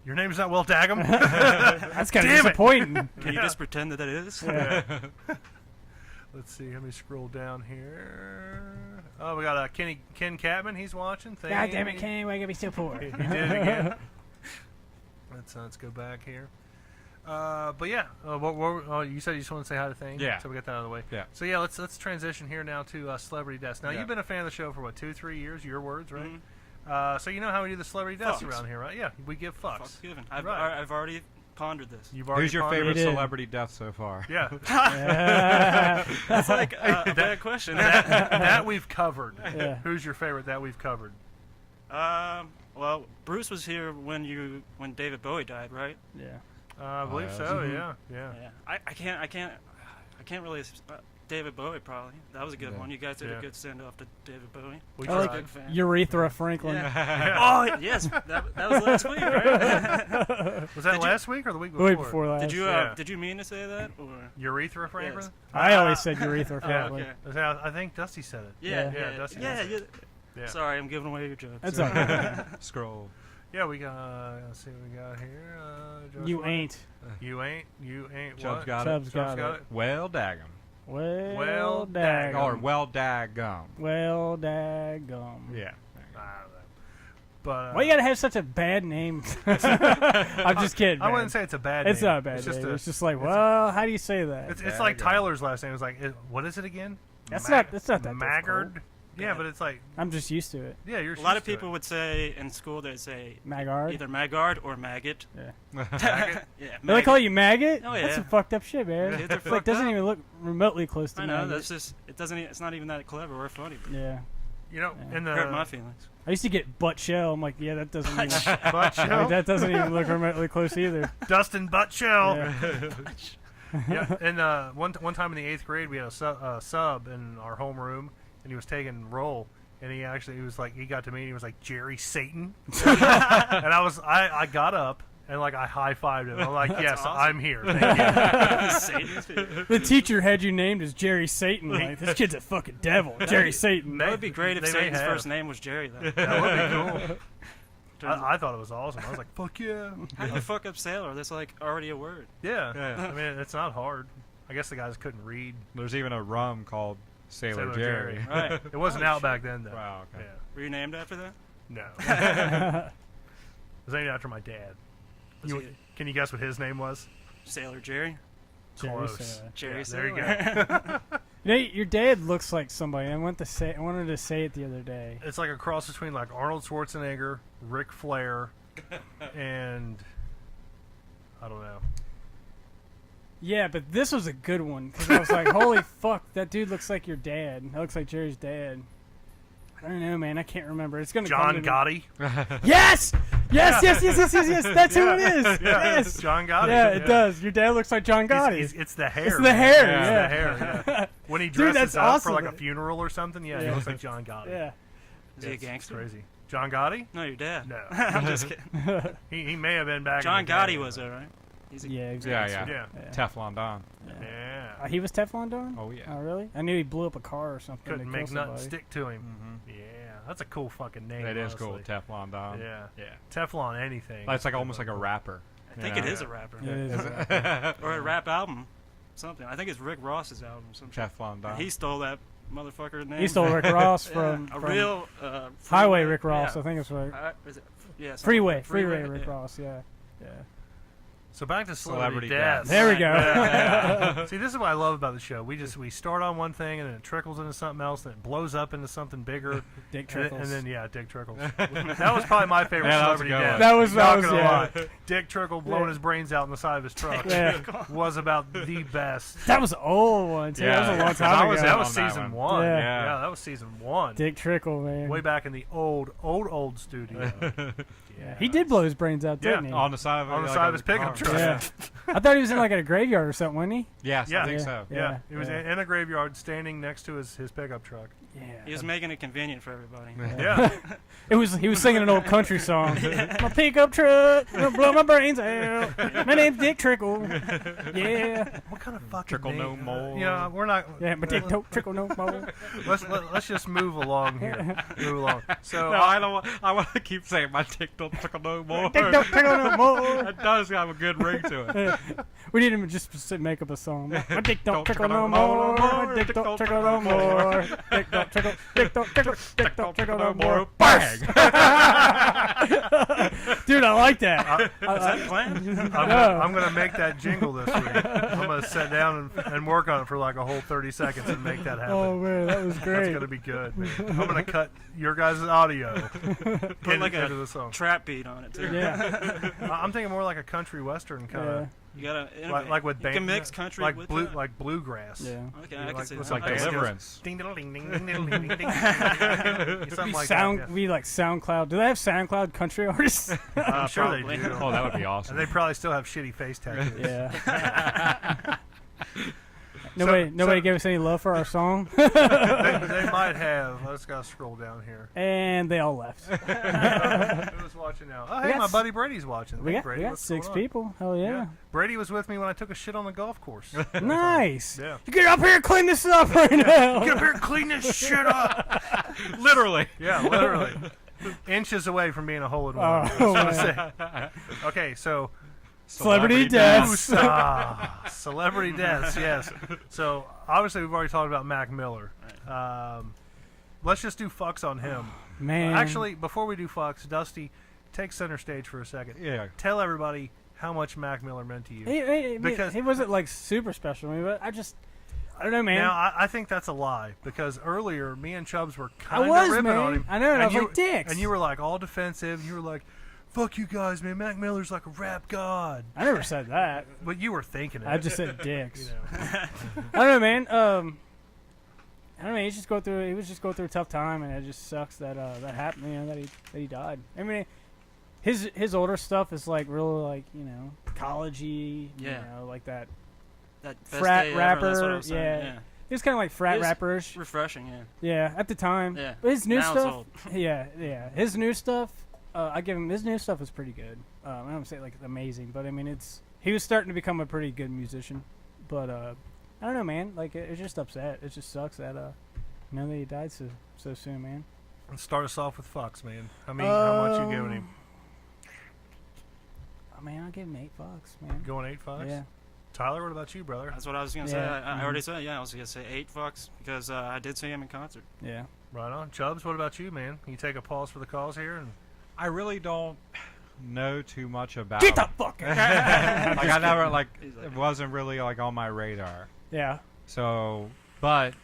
your name's not Well Daggum." That's kind of Damn it. disappointing. Can you just pretend that it is? Yeah. Let's see. Let me scroll down here. Oh, we got Ken Catman. He's watching. Thane. God damn it, Ken, why you gotta be so poor? He did it again. Let's go back here. But yeah, you said you just want to say hi to Thane. Yeah. So we got that out of the way. Yeah. So yeah, let's transition here now to celebrity deaths. Now Yeah. you've been a fan of the show for what, 2-3 years? Your words, right? Mhm. So you know how we do the celebrity deaths Fucks. around here, right? Yeah, we give fucks. Fuck's given. I've Right. already pondered this. You've already Who's your pondered favorite It is. celebrity death so far? Yeah, Yeah. That's like a bad question. that we've covered. Yeah. Who's your favorite that we've covered? Well, Bruce was here when David Bowie died, right? Yeah. I believe yeah. so. Mhm. Yeah. Yeah. I can't really. David Bowie probably. That was a good Yeah. one. You guys did Yeah. a good send off to David Bowie. We I like tried. Big fan. Urethra Franklin. Yeah. Oh yes, that was last week, right? Was that Did you- last week or the week The before? week before last. Did you Yeah. Did you mean to say that or? Urethra Franklin? Yes. I always said urethra Oh, Franklin. okay. I think Dusty said it. Yeah, Yeah, Dusty yeah, knows yeah. Yeah. Sorry, I'm giving away your jokes. That's all right. Scroll. Yeah, we got. Let's see what we got here. You Joshua? ain't. You ain't. Chubb's What? got Chubb's it. got got it. it. Well, daggum. Well, Well, daggum. Or well, daggum. Well, daggum. Yeah. I don't know. But Why you gotta have such a bad name? I'm just kidding. I man. wouldn't say it's a bad It's name. not a bad It's just name. a, It's just like, well, how do you say that? it's like Daggum. Tyler's last name. It's like, what is it again? That's not that Maggard. difficult. Yeah, but it's like, I'm just used to it. yeah, you're. A lot used of to people it. would say in school they'd say Maggard. either Maggard or maggot. Maggot? Yeah, They maggot. call you maggot? Oh, That's yeah. some fucked up shit, man. Kids are It fucked doesn't up. even look remotely close to I know. maggot. That's just. It doesn't. It's not even that clever or funny. But Yeah. You know, Yeah. in the hurt my feelings. I used to get butt shell. I'm like, yeah, that doesn't even, butt shell, that doesn't even look remotely close either. Dustin butt shell. Yeah. Yeah, and one time in the 8th grade, we had a sub in our homeroom, and he was taking roll, and he got to me, and he was like, Jerry Satan, and I got up, and like I high-fived him. I'm like, yes, awesome. I'm here. Thank Satan's feet. The teacher had you named as Jerry Satan. Like, this kid's a fucking devil. Jerry Satan. That would be great if They may Satan's have. first name was Jerry, though. you. That would be cool. I thought it was awesome. I was like, fuck yeah. How do you fuck up sailor? That's like already a word. Yeah. Yeah. I mean, it's not hard. I guess the guys couldn't read. There's even a rum called Sailor, Sailor Jerry. Jerry. Right. It wasn't Holy out shit. back then, though. Wow, okay. Yeah. Were you named after that? No. It was named after my dad. Was he Can you guess what his name was? Sailor Jerry? Jerry Close. Satan. Jerry Yeah, there you Sailor. You know, your dad looks like somebody. I wanted to say it the other day. It's like a cross between like Arnold Schwarzenegger, Ric Flair, and I don't know. Yeah, but this was a good one because I was like, "Holy fuck, that dude looks like your dad. That looks like Jerry's dad." I don't know, man. I can't remember. It's gonna John come to me. Gotti. Yes! Yes! Yes! Yes! Yes! Yes! Yes! That's who it is. Yeah, Yes. John Gotti. Yeah, it does. Your dad looks like John Gotti. It's the hair. It's the man. hair, It's yeah. the hair. Yeah. When he Dude, dresses that's up awesome. for like a funeral or something, yeah, he Yeah. looks like John Gotti. Yeah. Is he a It's gangster? crazy. John Gotti? No, your dad. No. I'm just kidding. He may have been back. John in the Gotti day, was but- there, right? He's a Yeah. Exactly. Yeah, Yeah. Yeah. Teflon Don. Yeah. He was Teflon Don? Oh, yeah. Oh, really? I knew he blew up a car or something. Couldn't to make kill nothing somebody. stick to him. Mm-hmm. Yeah. That's a cool fucking name. It is cool, honestly. Teflon Don. Yeah. Yeah. Teflon anything. It's like almost like a rapper. I think Yeah. it is a rapper. It is. Or a rap album. Something. I think it's Rick Ross's album. Some shit. Teflon Don. And he stole that motherfucker's name. He stole Rick Ross Yeah, from a from real Highway Rick Ross. Yeah. I think it's right. Is it, yeah, something Freeway like Rick yeah. Ross. Yeah. Yeah. So back to celebrity deaths. There we go. Yeah. See, this is what I love about the show. We start on one thing and then it trickles into something else, and it blows up into something bigger. Dick Trickles. And then Dick Trickles. That was probably my favorite celebrity death. That was Not gonna lie. Dick Trickle blowing his brains out on the side of his truck was about the best. That was an old one too. Yeah. That was a long time ago. That was on that season one. one. Yeah. That was season one. Dick Trickle, man. Way back in the old studio. Yeah. He did blow his brains out, didn't he? On the side of his pickup truck. Yeah. I thought he was in like a graveyard or something, wasn't he? Yes, Yeah. I think so. Yeah, he was yeah. in a graveyard standing next to his pickup truck. Yeah. He was making it convenient for everybody. Yeah. He was singing an old country song. My pickup truck, gonna blow my brains out. My name's Dick Trickle. Yeah. What kind of fucking Trickle no name? more. You know, we're not. Yeah, my dick don't trickle no more. Let's just move along here. Move along. So No, I don't. I want to keep saying my dick don't trickle no more. Dick don't trickle no more. It does have a good ring to it. We need him just make up a song. My dick don't trickle no more. My dick don't trickle no more. Dick don't trickle. Dick don't trickle. Dick don't trickle no more. Bang! Dude, I like that. Is that planned? I'm gonna make that jingle this week. I'm gonna sit down and work on it for like a whole 30 seconds and make that happen. Oh man, that was That's great. gonna be good, man. I'm gonna cut your guys' audio. Put like into a the song. trap beat on it too. Yeah. I'm thinking more like a country western kind of. You gotta Like with you can mix country like with blue, that. like bluegrass. Yeah. Okay, You I know, can see it's that. like I can see that. Deliverance. Ding ding ding ding ding ding ding ding ding. Something like that. Yeah. We like SoundCloud. Do they have SoundCloud country artists? I'm sure Probably. they do. Oh, that would be awesome. And they probably still have shitty face tattoos. Yeah. Nobody gave us any love for our song, they might have. I just gotta scroll down here. and they all left. Who's watching now? Oh, hey, got my s- buddy Brady's watching. We Hey, got, Brady, we got what's 6 going on? people. Hell yeah. Brady was with me when I took a shit on the golf course. Nice. Yeah. You get up here and clean this up right now. Get up here and clean this shit up. Literally. Yeah, literally. Inches away from being a hole in one. Oh, I was man. gonna say. Okay, so Celebrity deaths. celebrity deaths, yes. So obviously we've already talked about Mac Miller. Let's just do fucks on him. Man. Actually, before we do fucks, Dusty, take center stage for a second. Yeah. Tell everybody how much Mac Miller meant to you. Because he wasn't like super special to me, but I don't know, man. Now, I think that's a lie, because earlier, me and Chubbs were I kind of was, ripping man. on him. I know, and I was you- like, dicks. And you were like all defensive. You were like, fuck you guys, man. Mac Miller's like a rap god. I never said that. But you were thinking it. I just said dicks. You know. I don't know, man. I don't know. He was just going through a tough time, and it just sucks that that happened. You know, that he died. I mean, his older stuff is like real, like, you know, collegey. Yeah. You know, like that. That best Frat day ever, that's what I rapper, was saying, yeah. He was kind of like frat He was rapperish. Refreshing, yeah. Yeah, at the time. Yeah. But his new Now it's stuff. old. Yeah. His new stuff. I give him his new stuff is pretty good. I don't say like amazing, but I mean he was starting to become a pretty good musician. But I don't know, man. Like it's just upset. It just sucks that that he died so soon, man. Let's start us off with fucks, man. I mean, how much you giving him? Oh man, I'll give him 8 bucks, man. Going 8 fucks? Yeah. Tyler, what about you, brother? That's what I was gonna say. Yeah. I already said, yeah. I was gonna say 8 fucks because I did see him in concert. Yeah. Right on. Chubbs, what about you, man? Can you take a pause for the cause here? And I really don't know too much about. Get the fuck out. Like I never He's like- it wasn't really like on my radar. Yeah. So, but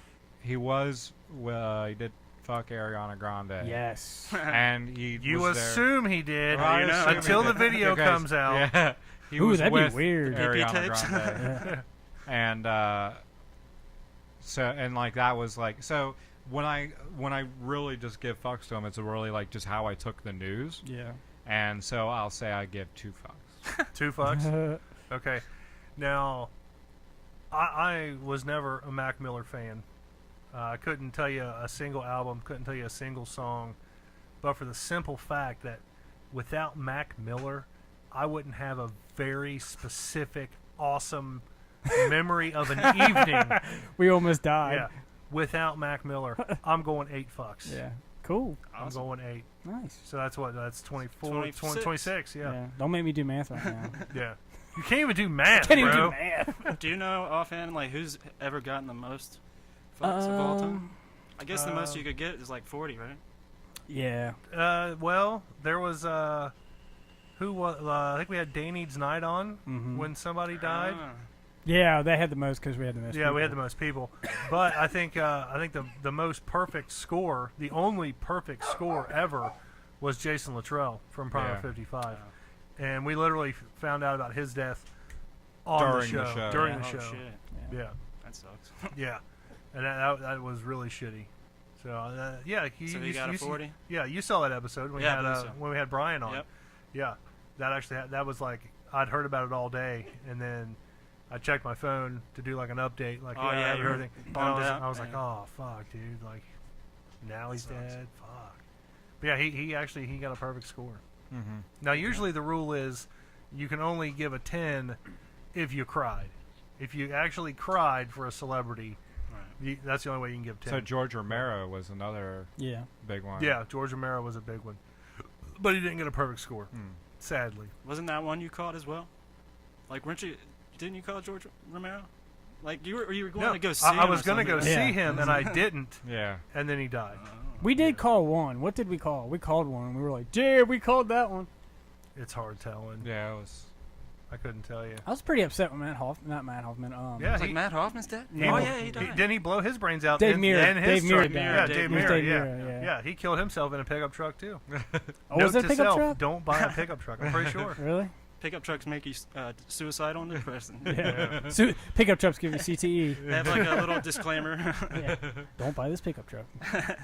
he did fuck Ariana Grande. Yes. And he you was there. assume he did Well, I you know. assume he until the did. video Okay, comes out. Yeah. He Ooh, was that'd be with weird. Ariana tapes. Grande. And so and like that was like so when I really just give fucks to him, it's really like just how I took the news. Yeah. And so I'll say I give 2 fucks. 2 fucks? Okay. Now, I was never a Mac Miller fan. I couldn't tell you a single album, couldn't tell you a single song, but for the simple fact that without Mac Miller, I wouldn't have a very specific, awesome memory of an evening. We almost died. Yeah. Without Mac Miller, I'm going 8 fucks. Yeah. Cool. I'm Awesome. going 8. Nice. So that's what? That's 24, 26. 26, yeah. Don't make me do math right now. Yeah. You can't even do math, Can't even bro. do math. Do you know offhand like who's ever gotten the most fucks of all time? I guess the most you could get is like 40, right? Yeah. Well, there was who was? I think we had Day Needs Night on when somebody died. Yeah, they had the most because we had the most. Yeah, people. we had the most people. But I think the most perfect score, the only perfect score ever, was Jason Luttrell from Primer 55, and we literally found out about his death During the show. During Oh, the show. shit. Yeah, That sucks. yeah, and that was really shitty. So yeah, So you got a 40? Yeah, you saw that episode when Yeah, I we believe had so. when we had Brian on. Yep. Yeah, that actually that was like I'd heard about it all day, and then I checked my phone to do like an update, like Oh, yeah, you were everything. And bummed out, I was like, man. oh fuck, dude, like now he's sucks. dead. Fuck. But yeah, he actually got a perfect score. Mm-hmm. Now usually the rule is you can only give a 10 if you cried. If you actually cried for a celebrity, Right. that's the only way you can give 10. So George Romero was another Yeah. big one. Yeah, George Romero was a big one, but he didn't get a perfect score, Mm. sadly. Wasn't that one you caught as well? Like, didn't you call George Romero? Like, you were going to go see him I or was going to go something? see Yeah. him, and I didn't, Yeah. and then he died. We did call one. What did we call? We called one. We were like, "Yeah, we called that one." It's hard telling. Yeah, it was. I couldn't tell you. I was pretty upset with not Matt Hoffman. Yeah, It's like Matt Hoffman's dead? No. Oh, yeah, he died. Didn't he blow his brains out? Dave in, Mirra. in his Dave Mirra truck? died. Yeah, Dave Dave Mirra. Mirra. Dave Yeah. Mirra, Yeah, he killed himself in a pickup truck too. Oh, was Note it a to pickup self, truck? don't buy a pickup truck. I'm pretty sure. Really? Pickup trucks make you suicidal and depressing. Yeah. So, pickup trucks give you CTE. They have like a little disclaimer. Yeah. Don't buy this pickup truck.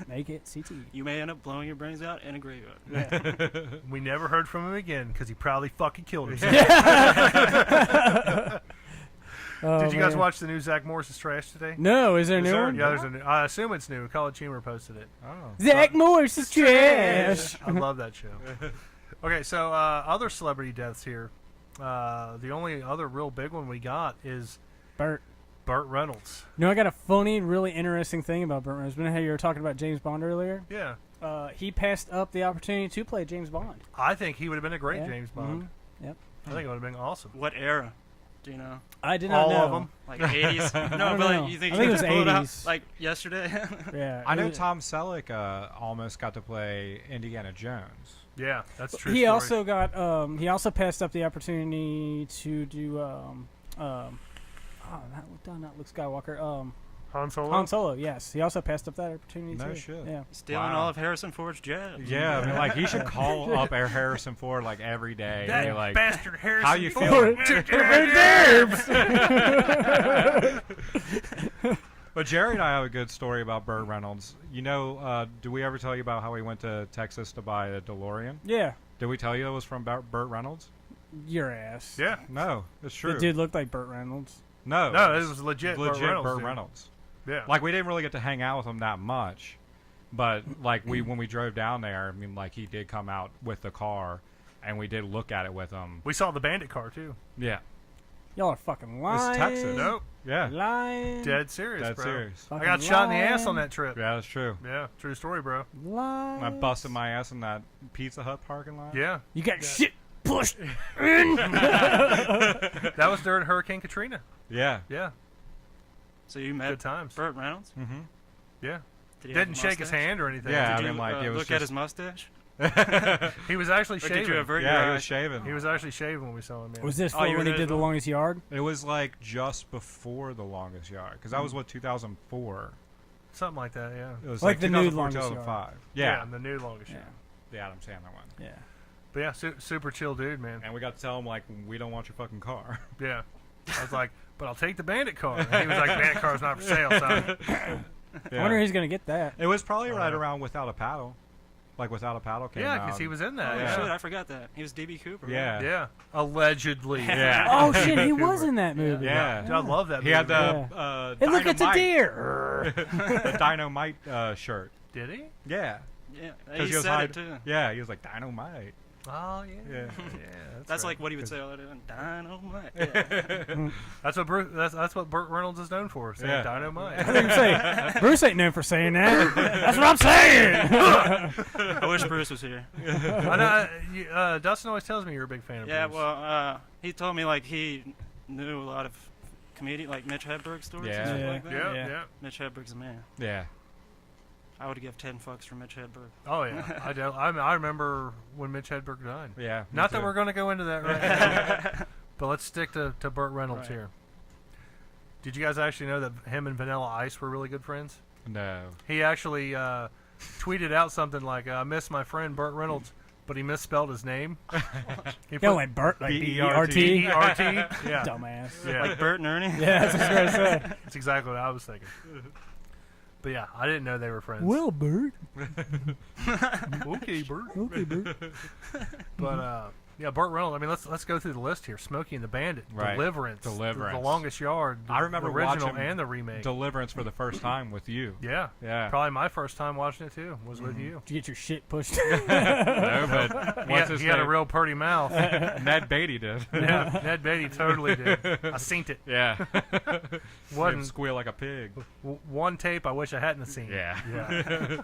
Make it CTE. You may end up blowing your brains out in a graveyard. Yeah. We never heard from him again because he probably fucking killed himself. Oh, Did you guys man. watch the new Zach Morris's trash today? No, is there a Is new there a one? Yeah, there's a new. I assume it's new. College Humor posted it. Oh. Zach Morris is trash. I love that show. Okay, so other celebrity deaths here. The only other real big one we got is Burt. Burt Reynolds. You know, I got a funny, really interesting thing about Burt Reynolds. Remember how you were talking about James Bond earlier? Yeah, He passed up the opportunity to play James Bond. I think he would have been a great Yeah. James Bond. Yep. I think it would have been awesome. What era? Do you know? I did not All know. of them. Like 80s? No, don't but know. like, you think I you think it could was pull it out 80s. like yesterday? Yeah. I know it was- Tom Selleck almost got to play Indiana Jones. Yeah, that's a true. He story. also got. He also passed up the opportunity to do. Not Luke Skywalker. Han Solo. Han Solo. Yes, he also passed up that opportunity No too. shit. Yeah. Stealing Wow. all of Harrison Ford's jabs. Yeah, I mean, like he should call up Harrison Ford like every day. That And be like, bastard Harrison how you Ford. But Jerry and I have a good story about Burt Reynolds. You know, do we ever tell you about how he went to Texas to buy a DeLorean? Yeah. Did we tell you it was from Burt Reynolds? Your ass. Yeah. No, it's true. The dude looked like Burt Reynolds. No, No, this was legit. legit Burt Burt Reynolds. Reynolds. Dude. Yeah. Like we didn't really get to hang out with him that much, but like when we drove down there, I mean, like he did come out with the car, and we did look at it with him. We saw the Bandit car too. Yeah, Y'all are fucking lying. it's Texas. Nope. Yeah, Lying. Dead serious, that's bro. serious. I Fucking got shot in the ass lying. on that trip. Yeah, that's true. Yeah, true story, bro. Lying. I busted my ass in that Pizza Hut parking lot. Yeah. You got shit pushed. That was during Hurricane Katrina. Yeah. Yeah. So you Good met times. Burt Reynolds? Mm-hmm. Yeah. Did he have Didn't a shake his mustache? hand or anything. Yeah, Did I you mean, like, it was look at just- his mustache? He was actually Or did shaving. you avert Yeah, your he eyes? was shaving. He was actually shaving when we saw him. Yeah. Was this Oh, for you were when he there did as the well? longest yard? It was like just before the longest yard, because that was what 2004. Something like that, yeah. It was Like the new 2004, longest 2005. Yeah, Yeah, the new longest Yeah. show. the Adam Sandler one. Yeah. But yeah, super chill dude, man. And we got to tell him like we don't want your fucking car. Yeah. I was like, but I'll take the Bandit car. And he was like, Bandit car's not for sale, son. I wonder who's gonna get that. It was probably right know. around Without a Paddle. Like Without a Paddle came Yeah, out. because he was in Oh, that. Yeah. shit, I forgot that. He was D.B. Cooper. right? Yeah. Yeah. Allegedly. Yeah. Oh shit, he was in that movie. Yeah. Dude, I love that movie. He had the Yeah. Hey, look, it's a Dynamite- deer. the Dynamite shirt. Did he? Yeah. Yeah, 'Cause he was said hide- it too. Yeah, he was like Dynamite. Oh, yeah. Yeah. That's right. like what he would say all the time. Dynamite. Yeah. That's what that's what Burt Reynolds is known for, saying Yeah. dynamite. I think say Bruce ain't known for saying that. That's what I'm saying. I wish Bruce was here. I know, Dustin always tells me you're a big fan of Yeah, Bruce. well, he told me like he knew a lot of comedian like Mitch Hedberg stories and Yeah. shit Yeah. like that. yeah, Yeah. yeah. Mitch Hedberg's a man. Yeah. I would give 10 fucks for Mitch Hedberg. Oh yeah, I do. I remember when Mitch Hedberg died. Yeah. me Not that too. we're going to go into that right now, but let's stick to Burt Reynolds Right. here. Did you guys actually know that him and Vanilla Ice were really good friends? No. He actually tweeted out something like, "I miss my friend Burt Reynolds," but he misspelled his name. He Yo, like Bert, like B-E-R-T. B-E-R-T. B-E-R-T. Yeah, Dumbass. yeah. Like Bert and Ernie? Yeah, that's what I was going to say. That's exactly what I was thinking. But yeah, I didn't know they were friends. Well, Bert. Okay, Burt. Okay, Bert. But yeah, Burt Reynolds. I mean, let's go through the list here. Smokey and the Bandit, Right. Deliverance, Deliverance. The Longest Yard. I remember the original watching and the remake. Deliverance for the first time with you. Yeah, Yeah. probably my first time watching it too was with you. Did you get your shit pushed? No, but what's his He had a name? real pretty mouth. Ned Beatty did. Yeah, Ned Beatty totally did. I seen it. Yeah. Wasn't Squeal like a pig. one tape I wish I hadn't seen. Yeah. Yeah.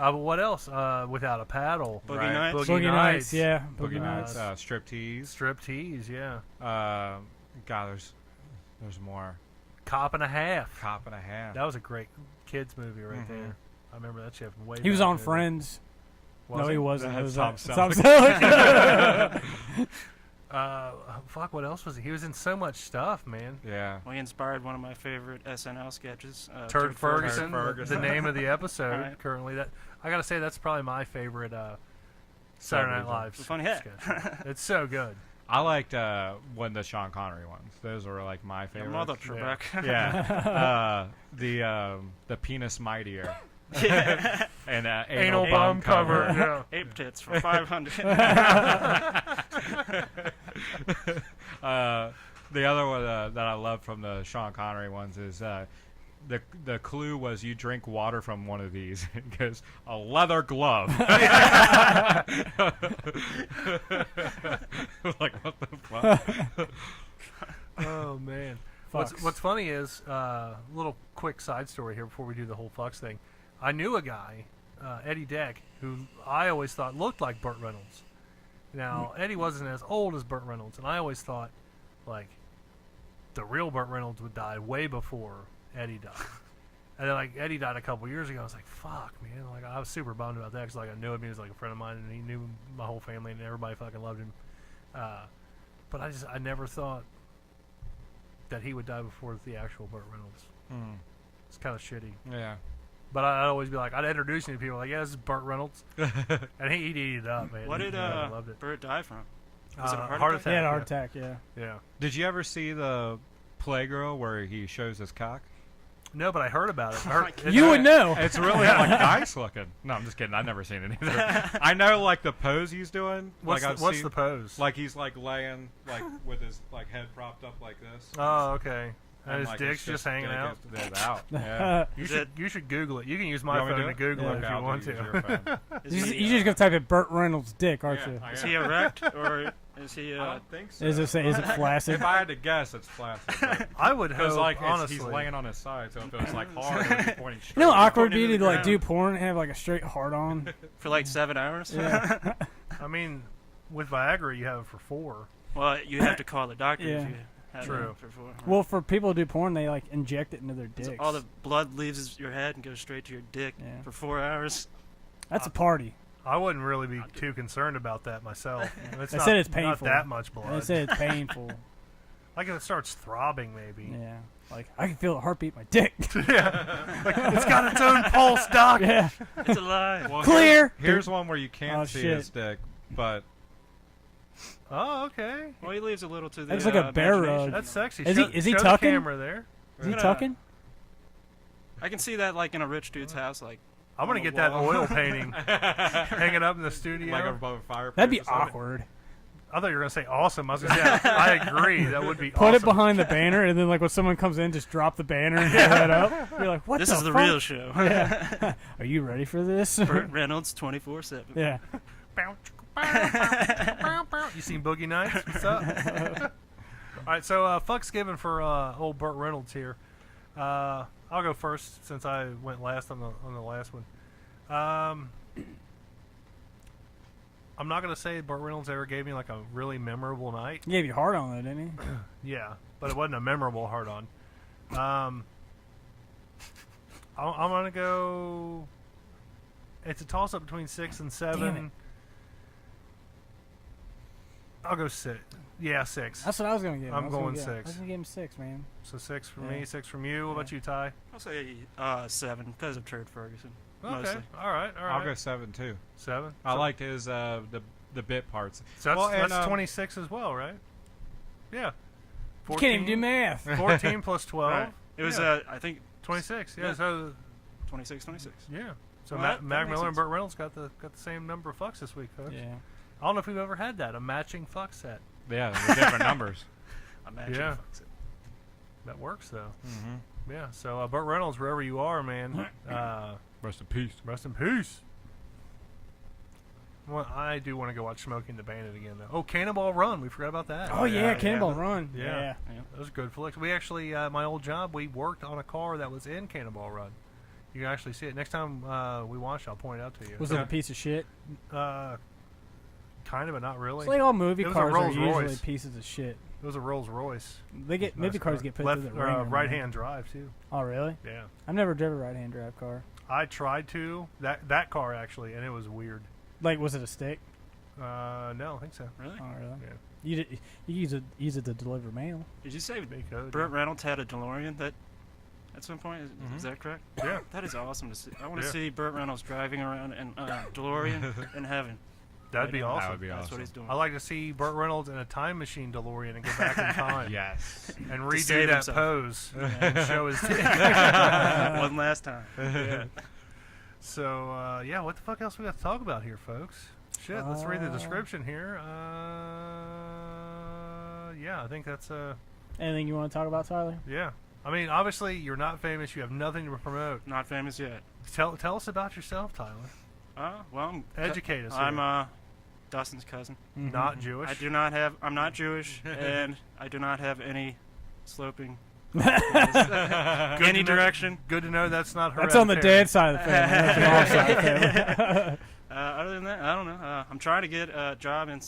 But what else? Without a Paddle. Boogie Right. Nights? Boogie Boogie Nights. Nights, yeah. Boogie Boogie Nights. Nights. Striptease. Striptease, yeah. God, there's more. Cop and a Half. Cop and a half. That was a great kids movie right Mhm. there. I remember that shit from way He was back on then. Friends. Was No, he wasn't. That's It was Tom Tom Selleck. Selleck. Fuck, what else was he? He was in so much stuff, man. Yeah. Well, he inspired one of my favorite SNL sketches. Turd Ferguson, Ferguson. the name of the episode Right. currently. That I gotta say, that's probably my favorite Saturday Night Live It's a funny hat. sketch. It's so good. I liked when the Sean Connery ones. Those were like my Your favorites. mother, Trebek. Yeah. The penis mightier. Yeah. And Anal bomb cover. Yeah. Ape tits for 500. The other one that I love from the Sean Connery ones is the clue was you drink water from one of these. It goes a leather glove. Like what the fuck? Oh man. Fucks. What's funny is little quick side story here before we do the whole fucks thing. I knew a guy, Eddie Deck, who I always thought looked like Burt Reynolds. Now Eddie wasn't as old as Burt Reynolds, and I always thought like the real Burt Reynolds would die way before Eddie died. And then like Eddie died a couple years ago. I was like, fuck, man. Like I was super bummed about that because like I knew him. He was like a friend of mine, and he knew my whole family, and everybody fucking loved him. But I never thought that he would die before the actual Burt Reynolds. It's kind of shitty. Yeah. But I'd always be like, I'd introduce him to people like, yeah, this is Burt Reynolds. And he'd eat it up, man. What did I loved it. Burt die from? Was it a Heart heart attack? He had a Yeah. heart attack, yeah. Yeah. Did you ever see the Playgirl where he shows his cock? No, but I heard about it. I Oh heard, my God. You would know. It's really like nice looking. No, I'm just kidding. I've never seen it either. I know like the pose he's doing. What's, like, what's the pose? Like he's like laying like with his like head propped up like this. Oh, okay. And his like, dick's it's just hanging out. It's out. Yeah. You should Google it. You can use my You want me phone to do it? Google Yeah. it if Okay, you I'll want use to. your phone. You just gonna type in Burt Reynolds' dick, aren't you? I Is am. he erect or is he? I don't think so. Is it flaccid? If I had to guess, it's flaccid. I would Because hope, like honestly. he's laying on his side, so if it was like hard, it would be pointing straight. You know how awkward Pointing it'd be to to the like do ground. porn and have like a straight hard on? For like 7 hours? Yeah. I mean, with Viagra, you have it for 4. Well, you have to call the doctor Yeah. if you have True. it for 4. Well, for people who do porn, they like inject it into their So dicks. all the blood leaves your head and goes straight to your dick Yeah. for 4 hours. That's a party. I wouldn't really be too concerned about that myself. It's They not, said it's not painful. that much They blood. say it's painful. Like if it starts throbbing, maybe. Yeah. Like I can feel the heartbeat in my dick. Yeah. Like, it's got its own pulse, doc. Yeah. It's alive. Well, Clear. Here's one where you can't Oh, see shit. his dick, but Oh, okay. Well, he leaves a little to the Looks like a bear imagination. rug. That's sexy. Is show, he show tucking? the camera there. Is he gonna- tucking? I can see that like in a rich dude's house. Like I'm gonna on get the that wall. oil painting hanging up in the studio. like above a fireplace. That'd be or something. awkward. I thought you were gonna say awesome. I was gonna say I agree. That would be Put awesome. it behind the banner, and then like when someone comes in, just drop the banner and throw it up. You're like, what This the is the fuck? real show. Yeah. Are you ready for this? Burt Reynolds 24/7. Yeah. You seen Boogie Nights? What's up? All right, so fuck's given for old Burt Reynolds here. I'll go first since I went last on the last one. I'm not gonna say Burt Reynolds ever gave me like a really memorable night. He gave you hard on though, didn't he? Yeah, but it wasn't a memorable hard on. I'm gonna go It's a toss-up between 6 and 7. Damn it. I'll go 6. Yeah, 6. That's what I was gonna give him. I'm I was gonna going give- 6. I was gonna give him 6, man. So 6 from Yeah. me, 6 from you. What about you, Ty? I'll say 7 because of Turd Ferguson. Okay. Mostly. All right. I'll go 7 too. 7. I liked his the bit parts. So that's, Well, and, that's 26 as well, right? Yeah. You can't even do math. 14 plus 12. Right. It was Yeah. I think 26. Yeah. Yeah. So 26. yeah. So Well, Mac that Miller makes and sense. Burt Reynolds got the same number of fucks this week, folks. Yeah. I don't know if we've ever had that, a matching fuck set. Yeah, they're different numbers. Imagine. Yeah. Fucks it. That works though. Mm-hmm. Yeah. So Burt Reynolds, wherever you are, man, Rest in peace. rest in peace. Well, I do want to go watch Smokey and the Bandit again, though. Oh, Cannonball Run. We forgot about that. Oh yeah, yeah. Cannonball Run. Yeah. Yeah. That was a good flick. We actually, my old job, we worked on a car that was in Cannonball Run. You can actually see it. Next time we watch, I'll point it out to you. Was it a piece of shit? Kind of, but not really. It's like all movie It was a cars are Rolls usually Royce. pieces of shit. It was a Rolls Royce. They get movie Nice cars car. get put Left, through the ringer, man. right-hand drive, too. Oh really? Yeah. I've never driven a right-hand drive car. I tried to, that car, actually, and it was weird. Like, was it a stick? No, I don't think so. Really? Oh really? Yeah. You use it to deliver mail. Did you say They could, Burt Reynolds had a DeLorean that at some point? Is that correct? Yeah. That is awesome to see. I want to Yeah. see Burt Reynolds driving around in DeLorean in heaven. That'd be Right now. awesome. That would be That's awesome. what he's doing. I'd like to see Burt Reynolds in a time machine DeLorean and go back in time. Yes. And To redo save that himself. pose and show his dick. One last time. Yeah. So, yeah, what the fuck else we got to talk about here, folks? Shit, let's read the description here. Yeah, I think that's, Anything you want to talk about, Tyler? yeah. I mean, obviously, you're not famous. You have nothing to promote. Not famous yet. Tell us about yourself, Tyler. Well, Educate us. I'm here. Dustin's cousin. Not Jewish. I do not have. I'm not Jewish, and I do not have any sloping. Good any to know- direction. Good to know that's not That's on the hereditary. dad side of the family. That's the mom side of the family. Other than that, I don't know. I'm trying to get a job in.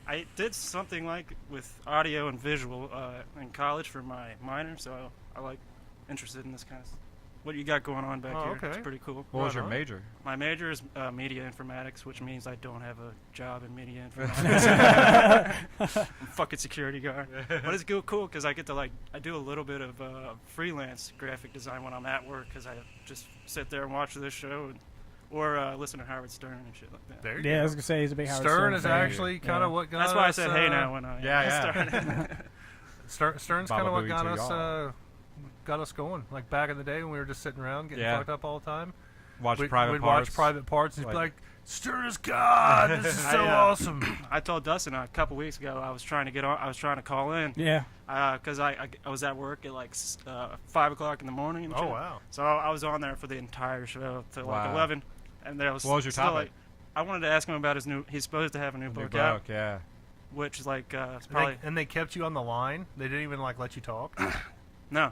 I did something like with audio and visual in college for my minor, so I like interested in this kind of. What you got going on back Oh, here? okay. It's pretty cool. What was Right your on. major? My major is media informatics, which means I don't have a job in media informatics. I'm fucking security guard. But it's cool because I get to I do a little bit of freelance graphic design when I'm at work because I just sit there and watch this show or listen to Howard Stern and shit like that. There you Yeah, I go. was gonna say he's a big Howard Stern is fan. actually kind of what got That's why I us, said hey now when I yeah. started. Stern's Baba kind of what Booey got to us y'all. got us going. Like back in the day when we were just sitting around getting Yeah. fucked up all the time. Watch We'd private watch parts. private parts and he'd be Like- like, Stern is God. This is so awesome. I told Dustin a couple weeks ago I was trying to get on. I was trying to call in Yeah. because I was at work at 5 o'clock in the morning. And Oh shit. wow. So I was on there for the entire show till Wow. 11, and there was. What was your still, topic? I wanted to ask him about his new. He's supposed to have a new New book book, out, yeah. which is it's And probably they kept you on the line. They didn't even let you talk. no.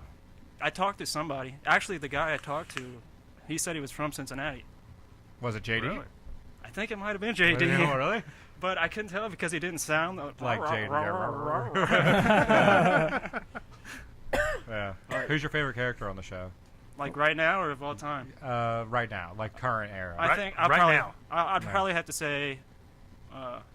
I talked to somebody. Actually, the guy I talked to, he said he was from Cincinnati. Was it JD? Really? I think it might have been JD, Oh, really? but I couldn't tell because he didn't sound Like JD. Yeah. Who's your favorite character on the show? Like right now or of all time? Right now, like current era. I Right- think I'd right probably, now. I'd Yeah. probably have to say,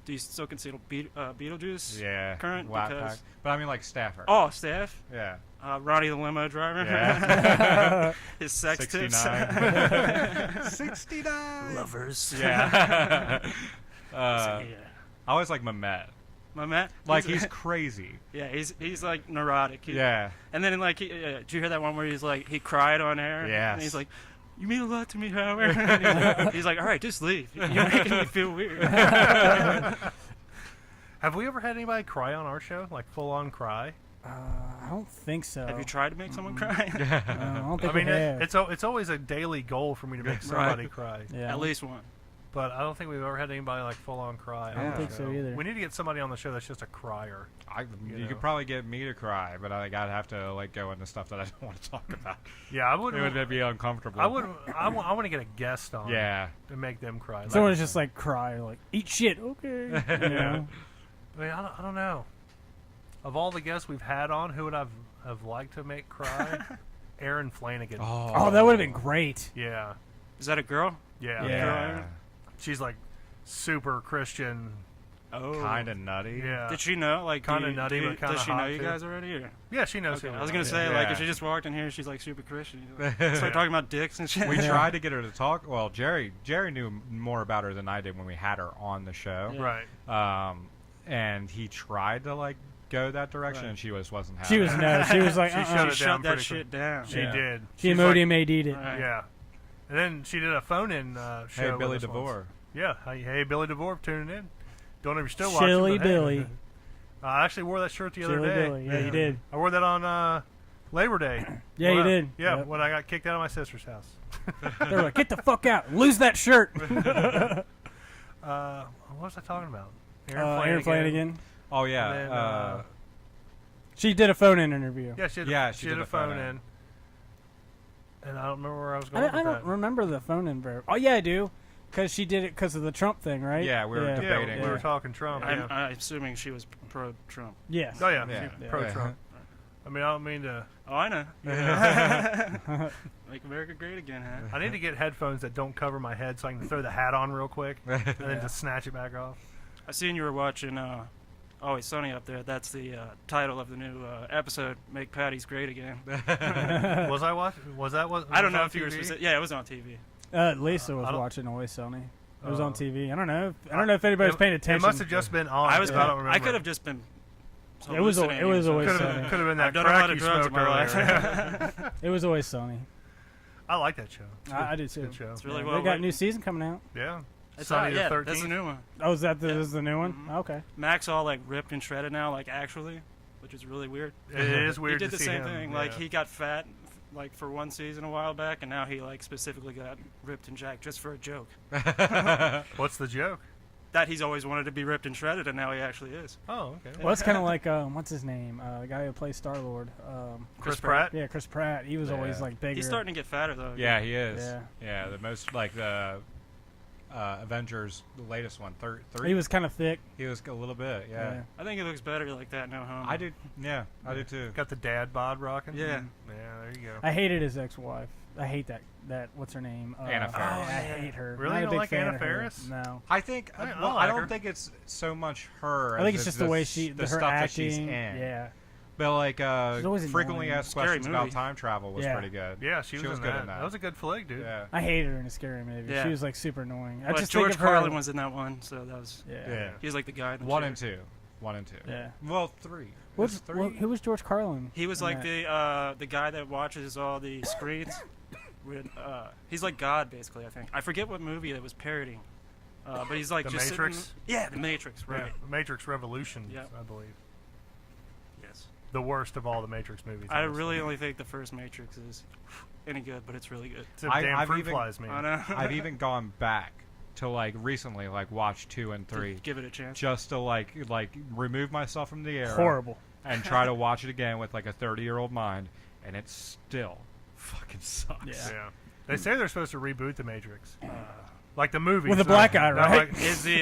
do you still consider Beetlejuice? Yeah. Current Whack because- Pack. But I mean like Stafford. Oh, Steph. Yeah. Ronnie the limo driver. Yeah. His sex tips. 69. 69. Lovers. Yeah. Yeah. I always like Mamet. My man. Like he's crazy. Yeah, he's like neurotic. Yeah. And then did you hear that one where he's like he cried on air? Yes. And he's like, "You mean a lot to me, Howard." And he's like, "All right, just leave. You're making me feel weird." Have we ever had anybody cry on our show? Like full on cry? I don't think so. Have you tried to make someone cry? No, I don't I think mean, we have. it's always a daily goal for me to make somebody cry. Yeah. At least one. But I don't think we've ever had anybody like full on cry. I don't on think the so show. either. We need to get somebody on the show that's just a crier. You know. could probably get me to cry, but I'd have to go into stuff that I don't want to talk about. Yeah, I It wouldn't. would be uncomfortable. I would. I want to get a guest on. Yeah. To make them cry. Someone just cry, eat shit, okay. You know? I mean, I don't know. Of all the guests we've had on, who would have liked to make cry? Aaron Flanagan. Oh, that would have been great. Yeah. Is that a girl? Yeah. Yeah. She's like super Christian. Oh. Kind of nutty. Yeah. Did she know? Like, Kinda nutty, but kinda does she know hot, you too. guys already? Or? Yeah, she knows. Okay. who I was we gonna are. say, Yeah. like, if she just walked in here, she's like super Christian. Start talking about dicks and shit. We tried to get her to talk. Well, Jerry knew more about her than I did when we had her on the show. Yeah. Right. And he tried to like go that direction, Right. and she wasn't having She was it. no. She was like, She uh-uh. shut it down Shut that pretty shit down. She Yeah. did. She She's Emodium AD'd it. Right. Yeah. And then she did a phone-in show. Hey, with Billy us once. DeVore. Yeah. Hey, Billy DeVore, tuning in. Don't know if you're still watching. Chilly but hey. Billy. I actually wore that shirt the other Chilly day. Billy. Yeah, you did. I wore that on Labor Day. Yeah, you did. Yeah, Yep. when I got kicked out of my sister's house. They were like, get the fuck out. Lose that shirt. What was I talking about? Aaron Flanagan. Oh yeah. And then, She did a phone-in interview. Yeah, she did, Yeah, she did a phone-in. And I don't remember where I was I, going I with don't that. remember the phone-in very. Oh yeah, I do. Because she did it because of the Trump thing, right? Yeah, we were Yeah, debating. we were talking Trump. I'm, Yeah. I'm assuming she was pro-Trump. Yes. Oh, yeah. Yeah. she's pro-Trump. I mean, I don't mean to... Oh, I know. Make America great again, huh? I need to get headphones that don't cover my head so I can throw the hat on real quick and then just snatch it back off. I seen you were watching Always Sunny up there. That's the title of the new episode, Make Patties Great Again. Was I watching? Was that what? I don't know on if you were TV? specific. Yeah, it was on TV. Lisa was I don't- watching Always Sunny. It was Oh. on TV. I don't know. I don't know if anybody's paying attention. It must have just been on. I was. I don't remember. I could have just been. It was Always Could Sunny. have been that I've done a crack lot of you drugs in smoked my earlier. life. It was Always Sunny. I like that show. It's I good- do too. Good show. It's really Yeah, well. they got a written. new season coming out. Yeah. It's Sunny out, the yeah, 13th. that's the new one. Oh, is that Yeah. this is the new one? Mhm. Okay. Mac's all like ripped and shredded now, like actually, which is really weird. It is weird He did to the see same him. thing. Yeah. Like he got fat, like for one season a while back, and now he like specifically got ripped and jacked just for a joke. What's the joke? That he's always wanted to be ripped and shredded, and now he actually is. Oh, okay. Well, it's kind of like what's his name? The guy who plays Star Lord. Chris Pratt? Yeah, Chris Pratt. He was Yeah. always like bigger. He's starting to get fatter though. Yeah, he is. Yeah. Yeah, the most like the Avengers, the latest one, three. He was kind of thick. He was a little bit. Yeah. I think it looks better like that now, huh? I do. Yeah, I do too. Got the dad bod rocking? Yeah. Yeah, there you go. I hated his ex-wife. I hate that. What's her name? Anna Faris. I hate her. Really? Not You a don't big like fan Anna of her. Faris? No. I think. I Well, like I don't her. think it's so much her. I think as it's just the way the her stuff acting. that she's in. Yeah. But like She's always frequently annoying. asked Scary questions about movie. time travel was Yeah. pretty good. Yeah, she was, good in that. That was a good flick, dude. Yeah. I hated her in a scary movie. Yeah. She was like super annoying. I But just George think of her. Carlin was in that one, so that was. Yeah. Yeah. He was like the guy. In the One chair. and two. One and two. Yeah. Well, three. What's, Is three? who was George Carlin? He was in like that? the guy that watches all the screens. With, he's like God, basically. I think I forget what movie it was parodying, but he's like The just Matrix? Sitting, yeah, the Matrix, right? Yeah, Matrix Revolutions, Yeah. I believe. Yes. The worst of all the Matrix movies. I honestly. really only think the first Matrix is any good, but it's really good. Except damn I've fruit even- flies, man. I know. I've even gone back to like recently, like watch 2 and 3, Give it a chance. just to like remove myself from the era Horrible. and try to watch it again with like a 30-year-old mind, and it still fucking sucks. Yeah. Yeah. They say they're supposed to reboot the Matrix. Like the movie. With a black guy, Not right? like- Is the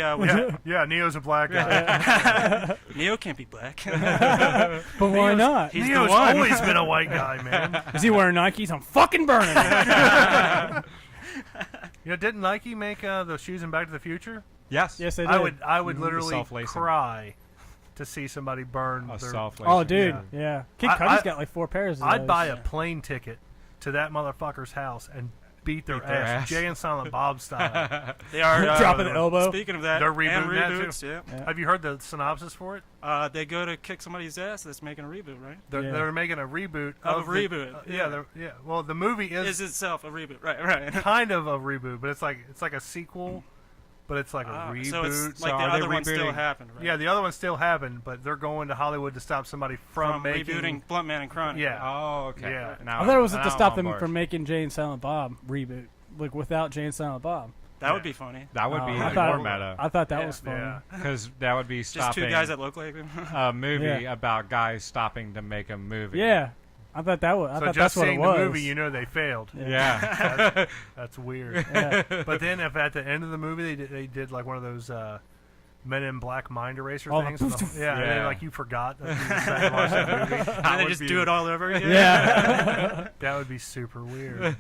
yeah, Neo's a black guy. Neo can't be black? But why not? He's Neo's the one. always been a white guy, man. Is he wearing Nikes? I'm fucking burning it. You know, didn't Nike make the shoes in Back to the Future? Yes. Yes, they did. I would Mhm. literally Self-lacing. cry to see somebody burn A their. self-lacing. Oh, dude. Yeah. Yeah. Kid I- Cudi's I- got like 4 pairs of I'd those. buy a plane ticket to that motherfucker's house and beat their, Beat their ass. Jay and Silent Bob style. They are Dropping the elbow. Speaking of that, They're and rebooting that, too. reboots, yeah. Yeah. Have you heard the synopsis for it? They go to kick somebody's ass that's making a reboot, right? They're, Yeah. they're making a reboot Of a the- reboot, yeah, yeah. yeah. Well, the movie Is itself a reboot, right? kind of a reboot, but it's like a sequel, but it's like a reboot. So it's So like the are they other one still rebooting- happened, right? Yeah, the other one still happened, but they're going to Hollywood to stop somebody from making. rebooting Blunt Man and Chronic. Yeah. Oh, okay. Yeah. Now, I thought it was now to I'm stop on them board. from making Jay and Silent Bob reboot, like without Jay and Silent Bob. That would be funny. That would be I even thought- more meta. I thought that Yeah. was fun. Yeah. Because that would be Just stopping two guys that look like him. a movie Yeah. about guys stopping to make a movie. Yeah. I thought that was. I So thought just that's what it seeing was. the movie, you know they failed. Yeah. That's weird. Yeah. But then, if at the end of the movie they did like one of those Men in Black mind eraser Oh, the things, and poof, yeah, and then Yeah. like you forgot that you decided to watch that movie. and they just do it all over again. Yeah. That would be super weird.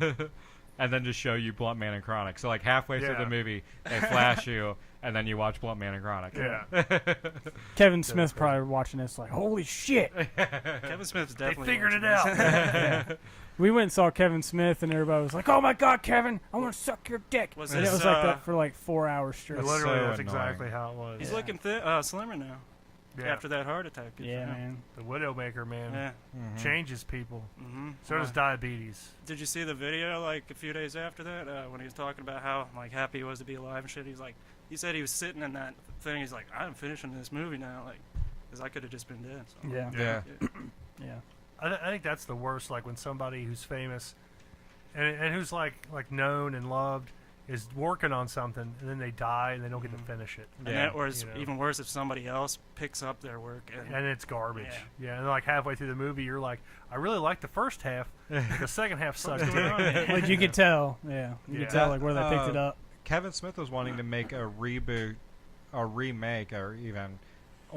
and then just show you Blunt Man and Chronic. So like halfway through the movie, they flash you, and then you watch Blunt Man and Chronic. Yeah. Kevin Smith's probably watching this like, holy shit. Kevin Smith's definitely They figured it watching out. this. We went and saw Kevin Smith, and everybody was like, "Oh my God, Kevin, I want to suck your dick." Was And it this, was like that for like 4 hours straight. Literally, so that's annoying. exactly how it was. He's Yeah. looking slimmer now. Yeah. After that heart attack. Good Yeah, for him. man. The Widowmaker, man, Yeah. changes people. Mm-hmm. So does diabetes. Did you see the video like a few days after that when he was talking about how like happy he was to be alive and shit? He said he was sitting in that thing. He's like, I'm finishing this movie now, like, because I could have just been dead. So. Yeah. Yeah. Yeah. I think that's the worst. Like when somebody who's famous and who's like known and loved is working on something, and then they die and they don't get to finish it. And Yeah. that, or it's You know. even worse if somebody else picks up their work. And it's garbage. Yeah. Yeah, and like halfway through the movie, you're like, I really liked the first half. The second half sucked. What's going on? Like you could tell. Yeah. You Yeah. could tell like where they picked it up. Kevin Smith was wanting to make a reboot, a remake, or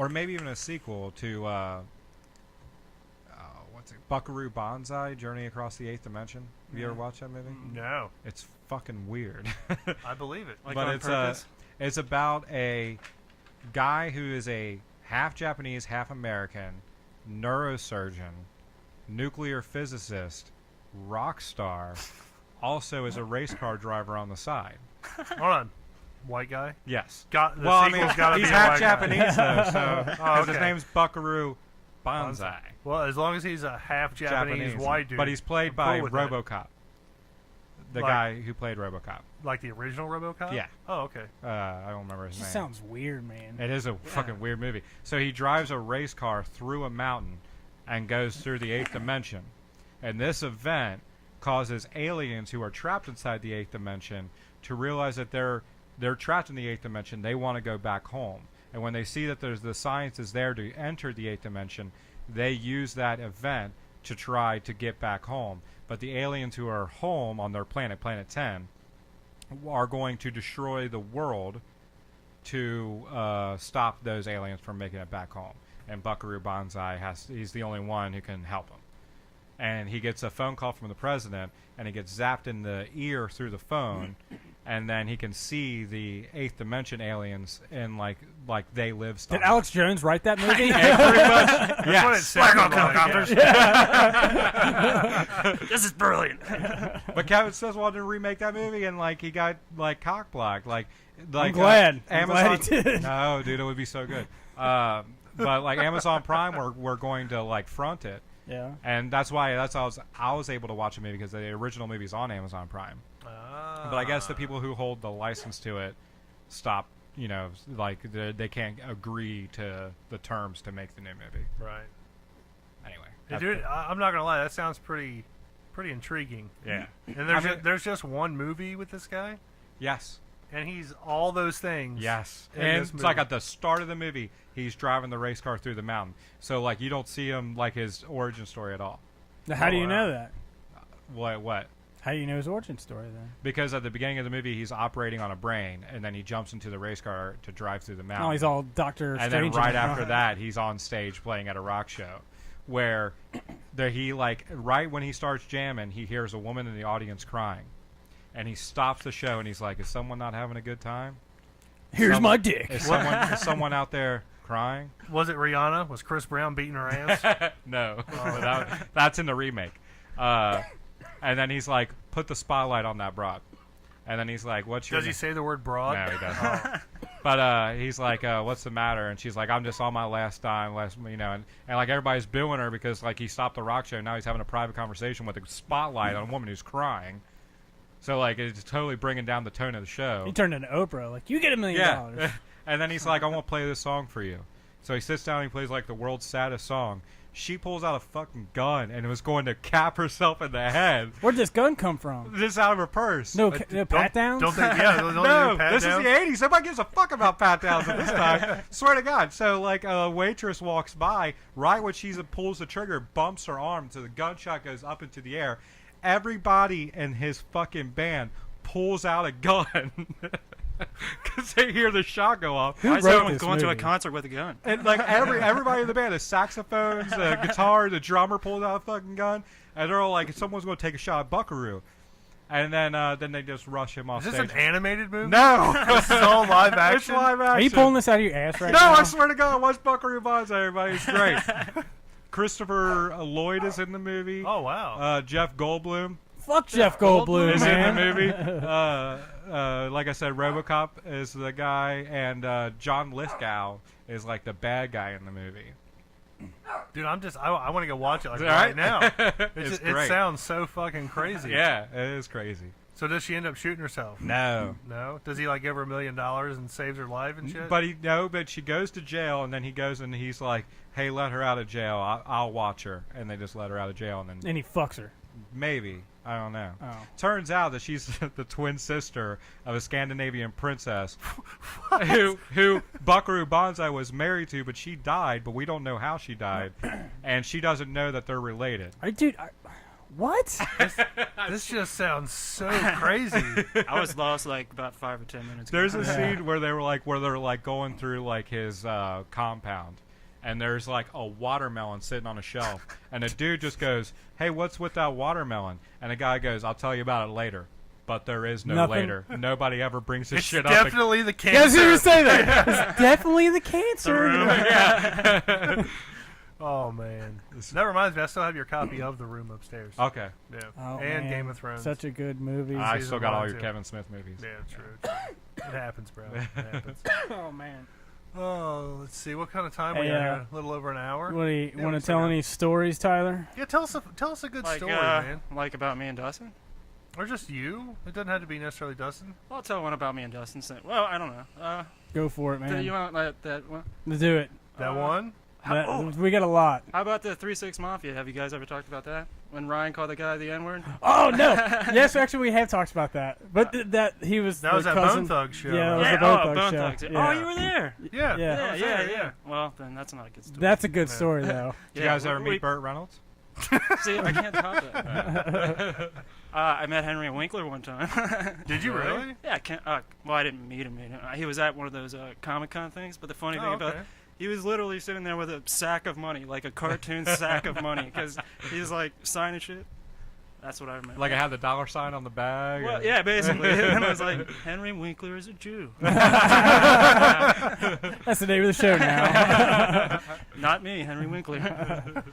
maybe even a sequel to what's it? Buckaroo Banzai: Journey Across the Eighth Dimension. Have you ever watched that movie? No, It's fucking weird. I believe it. Like but on it's purpose? it's about a guy who is a half Japanese, half American neurosurgeon, nuclear physicist, rock star, also is a race car driver on the side. Hold on, white guy. Yes. Got the Well, I sequel's mean, gotta he's be a half white guy. Japanese though, so 'cause his okay. name's Buckaroo Banzai. Well, as long as he's a half Japanese white dude. But he's played I'm by cool with that. RoboCop. The Like- guy who played RoboCop. Like the original RoboCop. Yeah. Oh, okay. I don't remember his This name. sounds weird, man. It is a fucking weird movie. So he drives a race car through a mountain and goes through the eighth dimension. And this event causes aliens who are trapped inside the eighth dimension to realize that they're trapped in the eighth dimension. They want to go back home. And when they see that there's the science is there to enter the eighth dimension, they use that event to try to get back home. But the aliens who are home on their planet, Planet 10, are going to destroy the world to stop those aliens from making it back home. And Buckaroo Banzai he's the only one who can help them. And he gets a phone call from the president, and he gets zapped in the ear through the phone, and then he can see the eighth dimension aliens in like they live stuff. Did Alex Jones write that movie? Yeah, pretty much. That's what it sounded like. This is brilliant. But Kevin Smith wanted to remake that movie, and like he got like cock blocked. Like I'm glad. I'm Amazon. glad he did. No, dude, it would be so good. But like Amazon Prime, we're going to like front it, Yeah. and that's why I was able to watch the movie because the original movie's on Amazon Prime. But I guess the people who hold the license to it stop. You know, like they can't agree to the terms to make the new movie. Right. Anyway, Hey, that's dude, the- I'm not gonna lie. That sounds pretty intriguing. yeah. And there's I mean- there's just one movie with this guy, Yes. and he's all those things. Yes. in And this it's like movie. at the start of the movie, he's driving the race car through the mountain. So like you don't see him like his origin story at all. Now, how do you wow. know that? What? How do you know his origin story then? Because at the beginning of the movie, he's operating on a brain, and then he jumps into the race car to drive through the mountain. Oh, he's all Doctor and Strange. then right after that, he's on stage playing at a rock show, where he like right when he starts jamming, he hears a woman in the audience crying, and he stops the show and he's like, "Is someone not having a good time? Here's my dick. Is someone out there crying?" Was it Rihanna? Was Chris Brown beating her ass? No, that's in the remake. And then he's like, "Put the spotlight on that broad." And then he's like, "What's your?" Does he say the word broad? No, he doesn't. But he's like, "What's the matter?" And she's like, "I'm just on my last dime, and like everybody's booing her because like he stopped the rock show. And now he's having a private conversation with a spotlight on a woman who's crying. So like it's totally bringing down the tone of the show. He turned into Oprah. Like, you get $1 million. Yeah. And then he's like, "I want to play this song for you." So he sits down and he plays like the world's saddest song. She pulls out a fucking gun and was going to cap herself in the head. Where'd this gun come from? Just out of her purse. No, no pat downs? Don't they? Yeah, don't they No, do pat this downs? is the 80s. Nobody gives a fuck about pat downs at this time. Swear to God. So, like, a waitress walks by. Right when she pulls the trigger, bumps her arm, so the gunshot goes up into the air. Everybody in his fucking band pulls out a gun. Because they hear the shot go off. Why is wrote everyone this going to a movie? concert with a gun? And like everybody in the band, the saxophones, the guitar, the drummer pulls out a fucking gun, and they're all like, "Someone's going to take a shot at Buckaroo." And then they just rush him off Is this stage. an animated movie? No, This is all live it's action? live action. Are you pulling this out of your ass right No, now? I swear to God, watch Buckaroo Banzai, everybody. It's great. Christopher Lloyd is in the movie. Oh, wow. Jeff Goldblum Fuck Jeff Goldblum, is man. in the movie. Like I said, RoboCop is the guy, and John Lithgow is like the bad guy in the movie. Dude, I want to go watch it like Is it right right? now. It's It great. sounds so fucking crazy. Yeah, it is crazy. So does she end up shooting herself? No. No? Does he like give her $1 million and saves her life and shit? But she goes to jail, and then he goes and he's like, "Hey, let her out of jail. I'll watch her." And they just let her out of jail, and then And he fucks her. maybe, I don't know. Oh. Turns out that she's the twin sister of a Scandinavian princess who Buckaroo Banzai was married to, but she died, but we don't know how she died, and she doesn't know that they're related. Dude, what? This just sounds so crazy. I was lost like about 5 or 10 minutes ago. There's a scene where they're going through like his compound, and there's like a watermelon sitting on a shelf, and a dude just goes, "Hey, what's with that watermelon?" And the guy goes, "I'll tell you about it later." But there is no Nothing. later. Nobody ever brings this It's shit up. again. definitely the Yeah, I was cancer. gonna say that. It's definitely the cancer. Yeah. Oh, man. That reminds me, I still have your copy of The Room upstairs. Okay. Yeah. Oh, and man. Game of Thrones. Such a good movie. I Season still got all 1 your too. Kevin Smith movies. Yeah, true. It happens, bro. It happens. Oh man. Oh, let's see. What kind of time we Hey, got? A little over an hour? What do you Yeah, want we to still tell got- any stories, Tyler? Yeah, tell us a good like, story, man. like about me and Dustin. Or just you. It doesn't have to be necessarily Dustin. I'll tell one about me and Dustin. Well, I don't know. Go for it, man. You want that one? Let's do it. That one? We got a lot. How about the 3-6 Mafia? Have you guys ever talked about that? When Ryan called the guy the N-word? Oh no! Yes, actually, we have talked about that. But that he was That the was that cousin. Bone Thug show. Yeah, right? that was the Bone Thug Bone show. Thugs. Yeah. Oh, you were there. Yeah. Yeah. I was there, Well, then that's not a good story. That's a good Yeah. story, though. Did you guys ever meet Burt Reynolds? See, I can't top that. I met Henry Winkler one time. Did you really? Yeah, I can't. Well, I didn't meet him. He was at one of those Comic-Con things. But the funny thing Oh, about okay. he was literally sitting there with a sack of money, like a cartoon sack of money, because he's like signing shit. That's what I remember. Like I had the dollar sign on the bag. Well, and- yeah, basically. And I was like, Henry Winkler is a Jew. That's the name of the show now. Not me, Henry Winkler.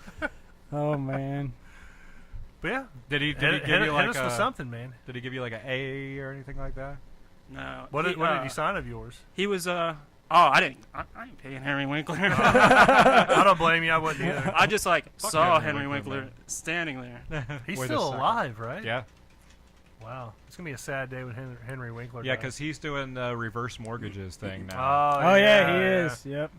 Oh man. But yeah. Did he Hit give you like us with something, man. Did he give you like an A or anything like that? No. What did he sign of yours? He was I ain't paying Henry Winkler. I don't blame you. I wouldn't either. I just like Fuck saw Henry Henry Winkler, Winkler standing there. He's Wait a still second. alive, right? Yeah. Wow. It's going to be a sad day when Henry Winkler Yeah, dies. because he's doing the reverse mortgages thing now. Oh yeah, he is. Yep.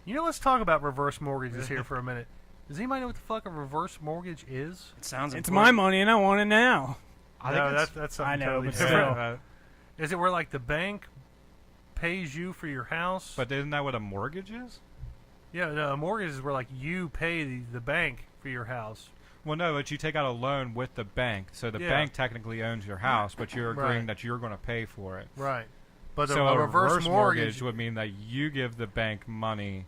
You know, let's talk about reverse mortgages here for a minute. Does anybody know what the fuck a reverse mortgage is? It sounds It's important. my money and I want it now. I no, think that's something I know, totally but different. still. Is it where like the bank pays you for your house? But isn't that what a mortgage is? yeah, no, a mortgage is where like you pay the bank for your house. Well, no, but you take out a loan with the bank, so the Yeah. bank technically owns your house, but you're agreeing Right. that you're going to pay for it. Right. But So a a reverse mortgage would mean that you give the bank money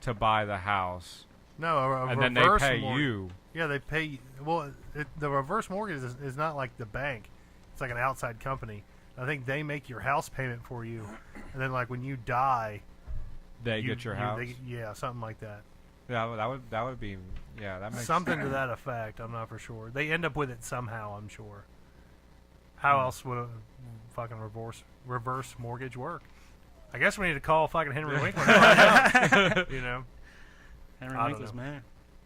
to buy the house, no, a and then they reverse pay mortgage. you. Yeah, they pay. Well, the reverse mortgage is not like the bank. It's like an outside company. I think they make your house payment for you, and then like when you die, They get your house. yeah, something like that. Yeah, that would be that makes Something to that effect. I'm not for sure. They end up with it somehow. I'm sure. How else would a fucking reverse mortgage work? I guess we need to call fucking Henry Winkler. And find out, you know. Henry I don't Winkler's know. man.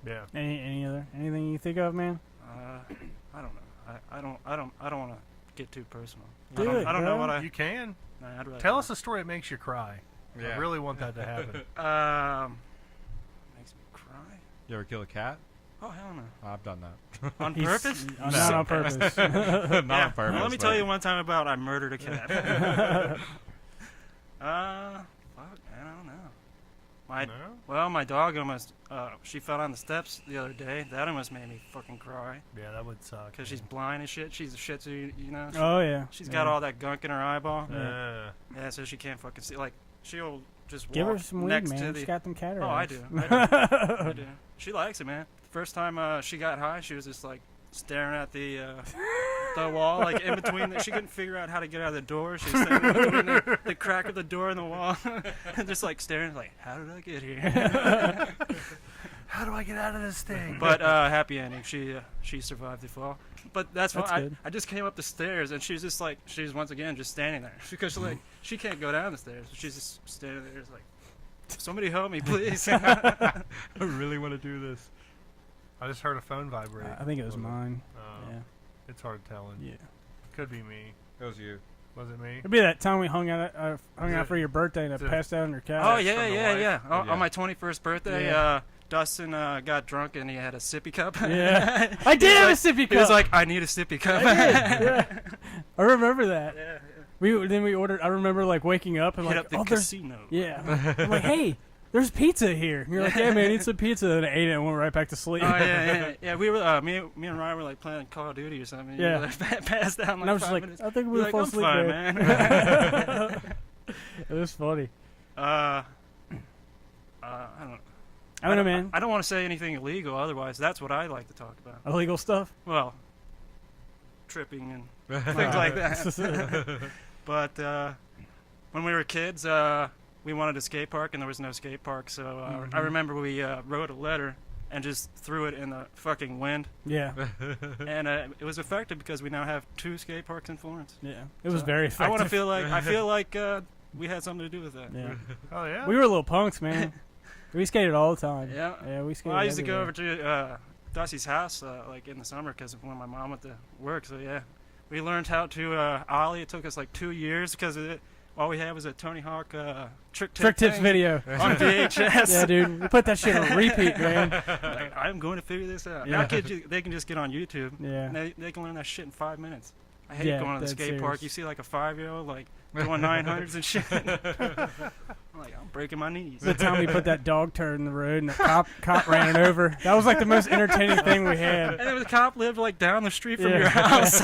Yeah. Anything you think of, man? I don't know. I don't want to get too personal. Do it, I don't know bro. what You can Nah, I'd rather tell not. us a story that makes you cry. I really want that to happen. Makes me cry. You ever kill a cat? Oh hell no. I've done that. On He's- purpose? Not on purpose. Not Yeah. on purpose. Well, let me but- tell you one time about I murdered a cat. Fuck, man, I don't know. No? My dog almost, she fell down the steps the other day. That almost made me fucking cry. Yeah, that would suck. Because she's blind and shit. She's a shih tzu, you know? Oh yeah. She's got all that gunk in her eyeball. Yeah. Yeah, so she can't fucking see. Like, she'll just Give walk her some weed, next man. to She's the... got them cataracts. Oh, I do. I do. She likes it, man. The first time she got high, she was just, like, staring at the the wall, like in between. She couldn't figure out how to get out of the door. She was standing between the crack of the door and the wall, and just like staring, like, how did I get here? How do I get out of this thing? But happy ending. She survived the fall. But that's why good. I just came up the stairs, and she's just like, she's once again just standing there because like she can't go down the stairs. She's just standing there, just like, somebody help me, please. I really want to do this. I just heard a phone vibrate. I think it was mine. Yeah. It's hard telling. Yeah. Could be me. It was you. Was it me? It'd be that time we hung out for your birthday and I passed out on your couch. Oh from yeah, the yeah, wife. yeah. Yeah. On my 21st birthday, Yeah. Dustin got drunk and he had a sippy cup. Yeah. I did have a sippy cup. He was like, I need a sippy cup. I did. Yeah. I remember that. Yeah, We ordered. I remember like waking up and hit like, up the oh, there's casino. yeah. I'm like, hey, there's pizza here. And you're like, yeah, man, I need some pizza. And I ate it and went right back to sleep. Oh yeah. We were me and Ryan were like playing Call of Duty or something. Yeah. You were, like, passed out in like And I was 5 just like, minutes. I think You're we like, fall I'm asleep, fine, man. It was funny. I don't. I don't know, man. I don't want to say anything illegal. Otherwise, that's what I like to talk about. Illegal stuff. Well, tripping and things like that. But when we were kids, we wanted a skate park, and there was no skate park. So I remember we wrote a letter and just threw it in the fucking wind. Yeah. And it was effective because we now have 2 skate parks in Florence. Yeah. It was So very effective. I feel like we had something to do with that. Yeah. Oh yeah. We were little punks, man. We skated all the time. Yeah. Yeah, we skated. Well, I used to go everywhere. over to Dusty's house like in the summer because when my mom went to work. So yeah, we learned how to ollie. It took us like 2 years because all we had was a Tony Hawk trick Trick tips thing video. on VHS. Yeah, dude. We put that shit on repeat, man. Like, I'm going to figure this out. Yeah. Now kids, they can just get on YouTube. Yeah. And they can learn that shit in 5 minutes. I hate Yeah, going to the dead skate serious. park. You see like a 5-year-old like doing 900s and shit. I'm like, I'm breaking my knees. The time we put that dog turd in the road and the cop ran it over. That was like the most entertaining thing we had. And then the cop lived like down the street from Yeah. your house.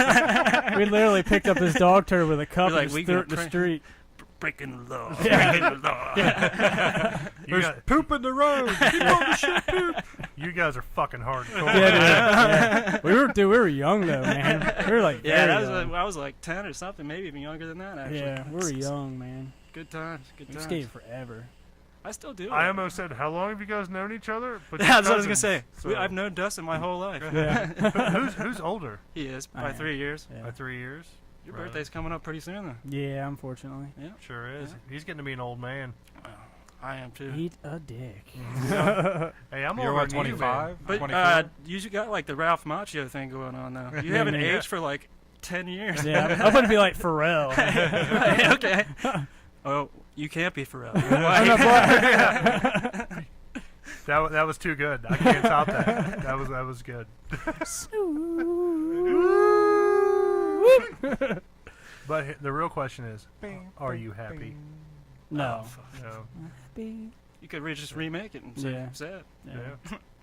We literally picked up this dog turd with a cup You're like, and we just threw it in gonna the street. Breaking the law. Yeah. Breaking the law. You guys, Poop in the road. Keep on the shit, poop. you guys are fucking hardcore. Yeah, dude. Yeah. We were young though, man. We were like Yeah, very that was young. I was like 10 or something, maybe even younger than that. Actually. Yeah, we were young, man. Good times. Good We times. skated forever. I still do. I almost said, how long have you guys known each other? But Yeah, you're that's what I was gonna say. cousins, so- I've known Dustin my whole life. Yeah. who's older? He is I by am. 3 years. Yeah. By 3 years? Your Right. birthday's coming up pretty soon, though. Yeah, unfortunately. Yeah, Sure is. Yeah. He's getting to be an old man. I am too. Eat a dick. Hey, I'm You're older what, than you, man. 25? But 24? you got like the Ralph Macchio thing going on now. You Yeah, haven't man. aged for like 10 years. Yeah, I'm gonna be like Pharrell. Right, okay. Oh, you can't be Pharrell. You're I'm not white. black. That was too good. I can't top that. That was good. But the real question is, are you happy? No. No. You could just remake it and say Yeah. sad. Yeah.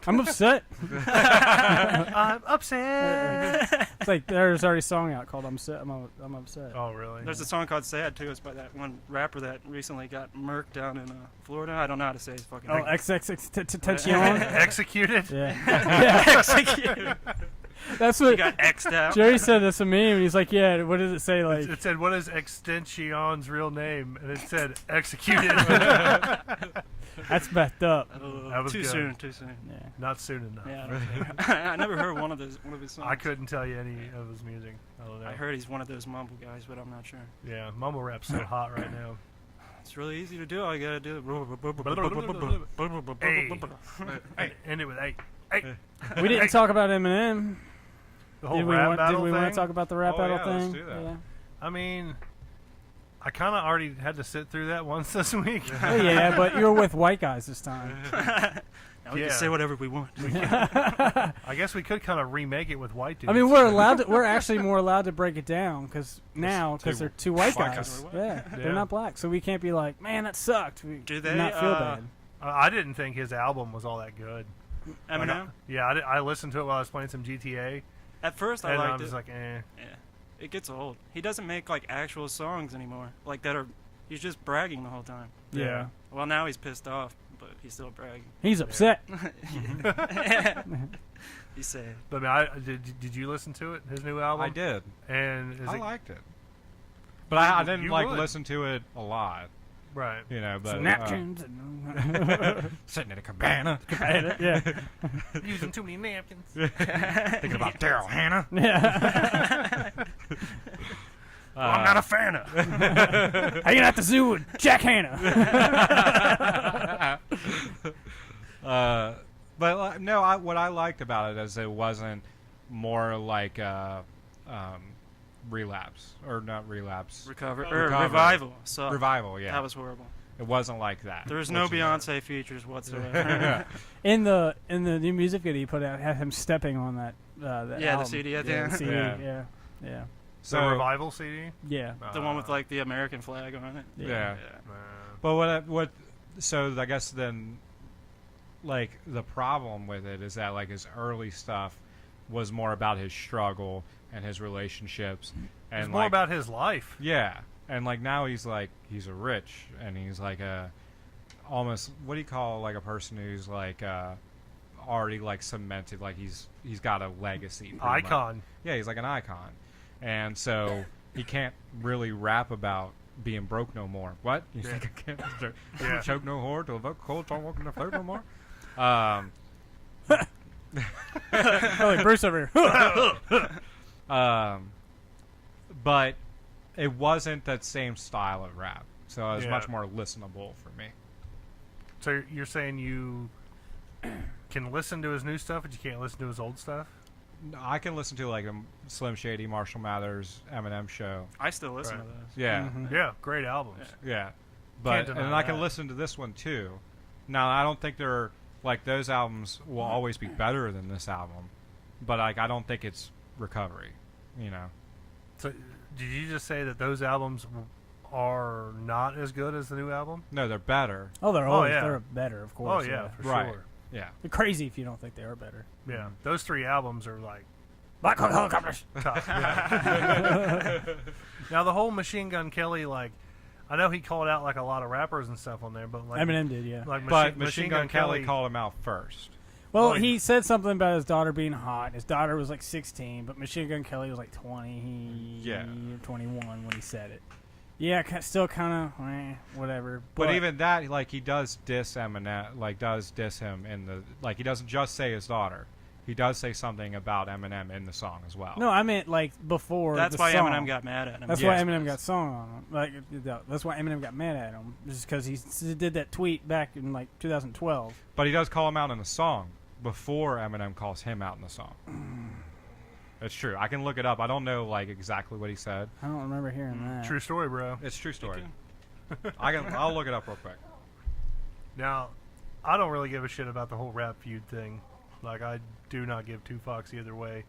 I'm upset. I'm upset. It's like there's already a song out called I'm upset. Oh, really? There's a song called Sad too. It's by that one rapper that recently got murked down in Florida. I don't know how to say his fucking Oh, name. XXX Executed? Yeah. Executed. That's He what got X'd out. Jerry said. That's a meme. And he's like, yeah. What does it say? Like, It said, what is Extension's real name? And it said, executed. that's backed up. That was too good. soon. Too soon. Yeah. Not soon enough. Yeah, I never heard one of his songs. I couldn't tell you any of his music. I don't know. I heard he's one of those mumble guys, but I'm not sure. Yeah, mumble rap's so hot right now. It's really easy to do. All you gotta do. Hey, end it with hey. Hey. We didn't talk about Eminem. The whole Did we rap want? battle Did we thing. want to talk about the rap Oh, battle yeah, let's thing? do that. Yeah. I mean, I kind of already had to sit through that once this week. Oh, yeah, but you were with white guys this time. Now we Yeah. can say whatever we want. I guess we could kind of remake it with white dudes. I mean, we're allowed. We're actually more allowed to break it down because two they're two white white guys. guys. Yeah, Yeah. they're not black, so we can't be like, man, that sucked. We Do they, not feel bad? I didn't think his album was all that good. Eminem. Yeah, I listened to it while I was playing some GTA, At first, I and I liked was it. like, eh. Yeah, it gets old. He doesn't make like actual songs anymore, like that are. He's just bragging the whole time. Yeah. Well, now he's pissed off but he's still bragging. He's upset. He's sad. But I mean, did you listen to it? His new album. I did. And is I it liked it, but I didn't You like would. listen to it a lot. right? You know, but Some napkins. And, sitting in a cabana, yeah. Using too many napkins. thinking about Daryl Hannah. Yeah. Well, I'm not a fan of. Hanging out the zoo with Jack Hanna. But no, what I liked about it is it wasn't more like relapse or not relapse, Revival. So revival. Yeah, that was horrible. it wasn't like that. There was no which is- Beyonce features whatsoever. In the new music video he put out, had him stepping on that. That Yeah, the album. CD at the Yeah, end. CD, Yeah. yeah. So revival CD. Yeah. The one with like the American flag on it. Yeah. Uh, But what? So I guess then, like the problem with it is that like his early stuff was more about his struggle and his relationships, and it's more like, about his life. yeah, and like now he's a rich and he's like a almost what do you call like a person who's like already like cemented, like he's got a legacy pretty much. Icon. Yeah, he's like an icon, and so he can't really rap about being broke no more. What? You Yeah. think I can't Yeah. choke no whore till the cold don't walk in the float no more? Oh, like Bruce over here. But it wasn't that same style of rap, so it was Yeah. much more listenable for me. So you're saying you can listen to his new stuff, but you can't listen to his old stuff? I can listen to like a Slim Shady, Marshall Mathers, Eminem show. I still listen Right. to those. Yeah, Mhm. Yeah, great albums. yeah. But deny and I can that. listen to this one too. Now I don't think they're like those albums will always be better than this album, but like I don't think it's recovery. You know. So did you just say that those albums are not as good as the new album? No, they're better. Oh, they're Oh, always yeah. they're better, of Oh course. yeah, for Right. sure. Yeah. You're crazy if you don't think they are better. Yeah, those three albums are like Black Hawk Helicopters. top. Yeah. Now the whole Machine Gun Kelly, like, I know he called out like a lot of rappers and stuff on there, but like Eminem did, yeah. like But Machine Gun Kelly called him out first. Well, Oh, he said something about his daughter being hot. His daughter was like 16, but Machine Gun Kelly was like 20 Yeah. or 21 when he said it. Yeah, still kind of whatever. But even that, like, he does diss Eminem, like, does diss him in the, like, he doesn't just say his daughter. He does say something about Eminem in the song as well. No, I meant like before. That's the why song. Eminem got mad at him. That's Yes. why Eminem got song on him. Like that's why Eminem got mad at him, just because he did that tweet back in like 2012. But he does call him out in the song before Eminem calls him out in the song. It's true. I can look it up. I don't know, like, exactly what he said. I don't remember hearing that. True story, bro. It's a true story. I'll look it up real quick. Now, I don't really give a shit about the whole rap feud thing. Like, I do not give two fucks either way.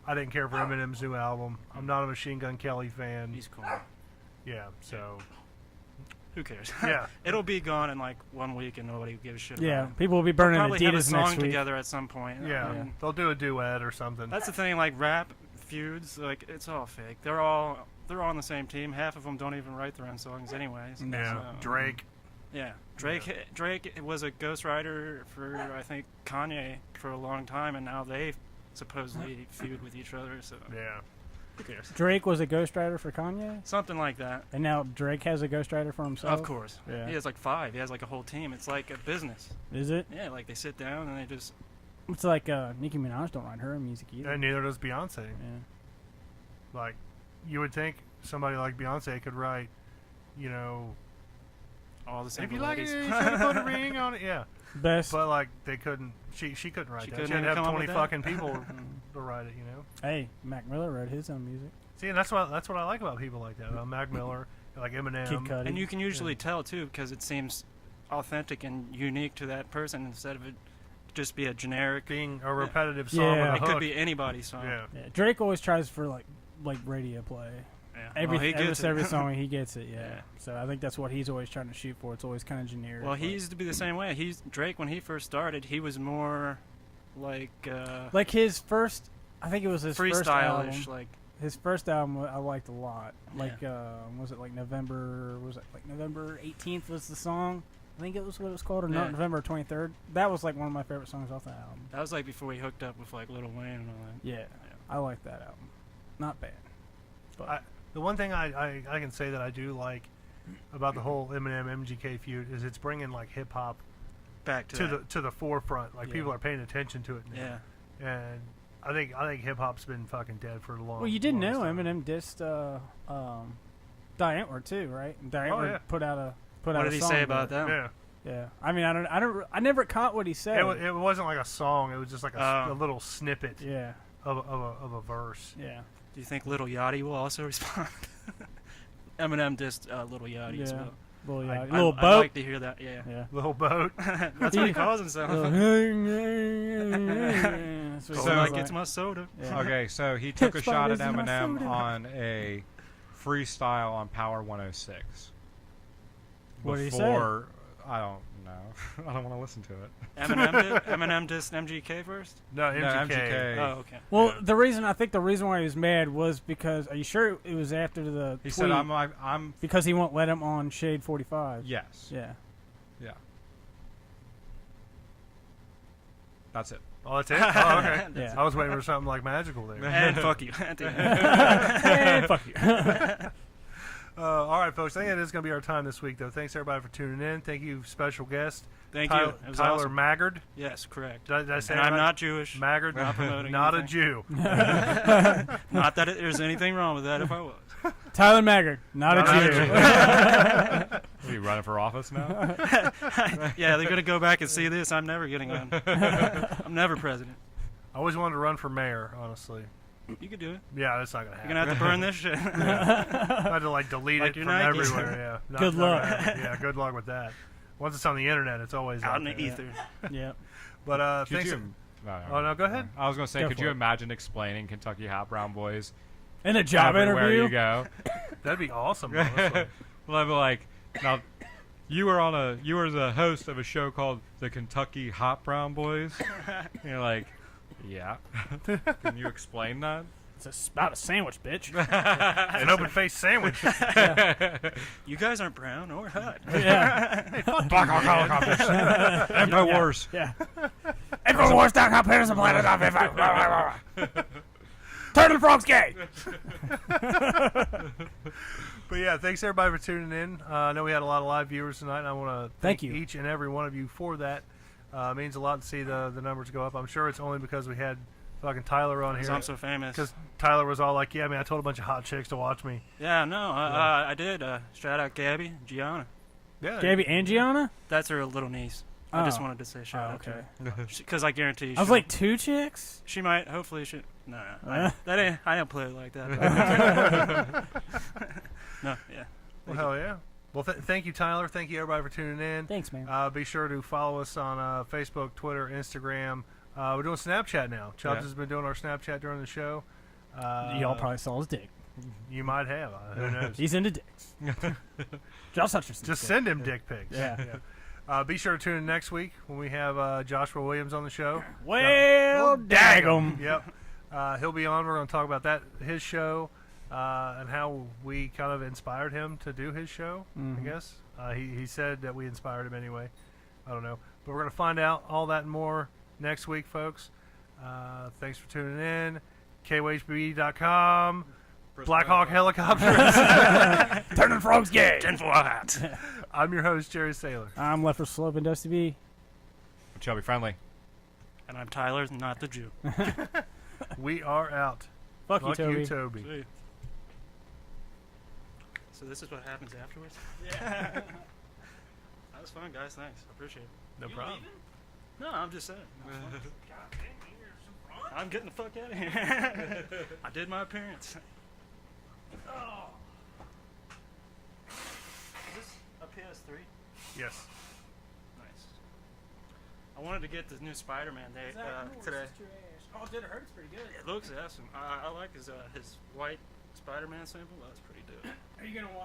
I didn't care for Eminem's new album. I'm not a Machine Gun Kelly fan. He's cool. Yeah, so Who cares? yeah. It'll be gone in like 1 week and nobody will give a shit Yeah, about it. people will be burning Probably have a Adidas song next week. together at some point. Yeah, I mean, they'll do a duet or something. that's the thing. Like rap feuds, like it's all fake. They're all on the same team. Half of them don't even write their own songs, anyways. Yeah, So, Drake. Yeah, Drake was a ghostwriter for I think Kanye for a long time, and now they supposedly feud with each other. So Yeah. who cares? Drake was a ghostwriter for Kanye, Something like that. and now Drake has a ghostwriter for himself. Of course. Yeah. He has like 5. He has like a whole team. It's like a business. Is it? Yeah, like they sit down and they just. It's like Nicki Minaj don't write her music either. And neither does Beyonce. Yeah. Like, you would think somebody like Beyonce could write, you know, All the same if you like it, melodies. you should put a ring on it. Yeah. Best. But, like, they couldn't, she couldn't write She that. couldn't She had to even have come up 20 with that? fucking people to write it, you know? Hey, Mac Miller wrote his own music. See, and that's what I like about people like that. Mac Miller, like Eminem. Kid Cudi. And you can usually tell too because it seems authentic and unique to that person instead of it just be a generic. Being a repetitive song Yeah. with It a hook. could be anybody's song. Yeah. Yeah, Drake always tries for like radio play. Yeah. Every Well, he gets it. every song he gets it. Yeah. Yeah. So I think that's what he's always trying to shoot for. It's always kind of generic. Well, he used to be the same way. Drake when he first started. He was more like like his first. I think it was his first album. freestyle-ish. Like His first album I liked a lot. Like was it like November? Was it like November 18th was the song? I think it was what it was called, or Yeah. November 23rd. That was like one of my favorite songs off that album. That was like before he hooked up with like Lil Wayne and all that. Yeah, I like that album. Not bad. But The one thing I can say that I do like about the whole Eminem MGK feud is it's bringing like hip hop Back to to the forefront. Like Yeah. people are paying attention to it now. Yeah. And I think hip hop's been fucking dead for a long. well, you didn't long know time. Eminem dissed Die Antwoord too, right? And Die Oh, Antwoord yeah. put out a What did he song say about that? that? Yeah, Yeah, I mean, I never caught what he said. it wasn't like a song. It was just like a little snippet Yeah, of a verse. yeah. Do you think Lil Yachty will also respond? Eminem dissed Lil Yachty as Yeah. well. Little, I- little I'd boat. like to hear that. Yeah. Yeah. Little boat. That's what he calls himself. That's what he So So- like sounds it's my soda. Yeah. Okay, so he took a shot at Spiders in my Eminem soda. on a freestyle on Power 106. What did he say? Before, I don't know. I don't want to listen to it. Eminem dissed MGK first. No, No, MGK. MGK. Oh, okay. Well, Yeah. the reason why he was mad was because, are you sure it was after the He tweet? said, "I'm Because he won't let him on Shade 45. yes, Yeah. yeah." That's it. Oh, that's it. Oh, okay. Yeah. I was waiting for something like magical there. And fuck you. And fuck you. All right, folks. I think that is going to be our time this week, though. Thanks, everybody, for tuning in. Thank you, special guest. Thank Tyler, you. It was Tyler awesome. Maggard. Yes, correct. Did I say And it I'm right? not Jewish. Maggard. Not promoting Not a anything. Jew. Not that there's anything wrong with that if I was. Tyler Maggard, not Not a a Jew. Are you running for office now? Yeah, they're going to go back and see this. I'm never getting on. I'm never president. I always wanted to run for mayor, honestly. You could do it. Yeah, that's not going to You're happen. going to have to burn this shit. I had to, like, delete Like it your from Nikes. everywhere. Yeah. Not- Good not luck. gonna happen. Yeah, good luck with that. Once it's on the internet, it's always Out in there. the ether. Yeah. But Could thanks. you, Oh, no, go ahead. I was going to say, Go could for you it. imagine explaining Kentucky Hot Brown Boys In a job everywhere interview. you go? That'd be awesome, honestly. Well, I'd be like, now, you were the host of a show called the Kentucky Hot Brown Boys. And you're like, yeah. Can you explain that? It's about a sandwich, bitch. An open-faced sandwich. You guys aren't brown or hot. Yeah. Black alcoholic bitch. And no worse. Yeah. Everyone wants to compare the planet of Turtle Frog's gay. But yeah, thanks everybody for tuning in. I know we had a lot of live viewers tonight, and I want to Thank you. each and every one of you for that. It means a lot to see the numbers go up. I'm sure it's only because we had fucking Tyler on Because here. I'm so famous. Because Tyler was all like, "Yeah, man, I told a bunch of hot chicks to watch me." Yeah, no, I did. Shout out Gabby, Gianna. Yeah, Gabby and Gianna? That's her little niece. I just Oh. wanted to say shout out okay. to her. Because I guarantee you I was like, 2 chicks? she might, hopefully she, no, I don't play it like that. No, yeah. Well, hell yeah. Well, thank you, Tyler. Thank you, everybody, for tuning in. Thanks, man. Be sure to follow us on Facebook, Twitter, Instagram. We're doing Snapchat now. Chubbs Yeah. has been doing our Snapchat during the show. Y'all probably saw his dick. You might have. Who knows? He's into dicks. Josh Hutcherson's Just dick. send him dick pics. Yeah. Be sure to tune in next week when we have Joshua Williams on the show. Well, daggum. Yep. He'll be on. We're going to talk about his show, and how we kind of inspired him to do his show, Mhm. I guess. He said that we inspired him anyway. I don't know. But we're going to find out all that and more next week, folks. Thanks for tuning in. KWHB.com. Blackhawk Helicopters. Turning frogs gay. 10 for hot. I'm your host, Jerry Saylor. I'm left for Slope and Dusty B. Chubby friendly. And I'm Tyler, not the Jew. We are out. Fuck you, Fuck Toby. you, Toby. See. So this is what happens afterwards? Yeah. That was fun, guys. Thanks. I appreciate it. No problem. No, I'm just saying. I'm getting the fuck out of here. I did my appearance. Oh. Is this a PS3? Yes. Nice. I wanted to get the new Spider-Man today. Oh, dude, it hurts pretty good. It looks awesome. I like his white Spider-Man sample. That's pretty dope. Are you gonna watch?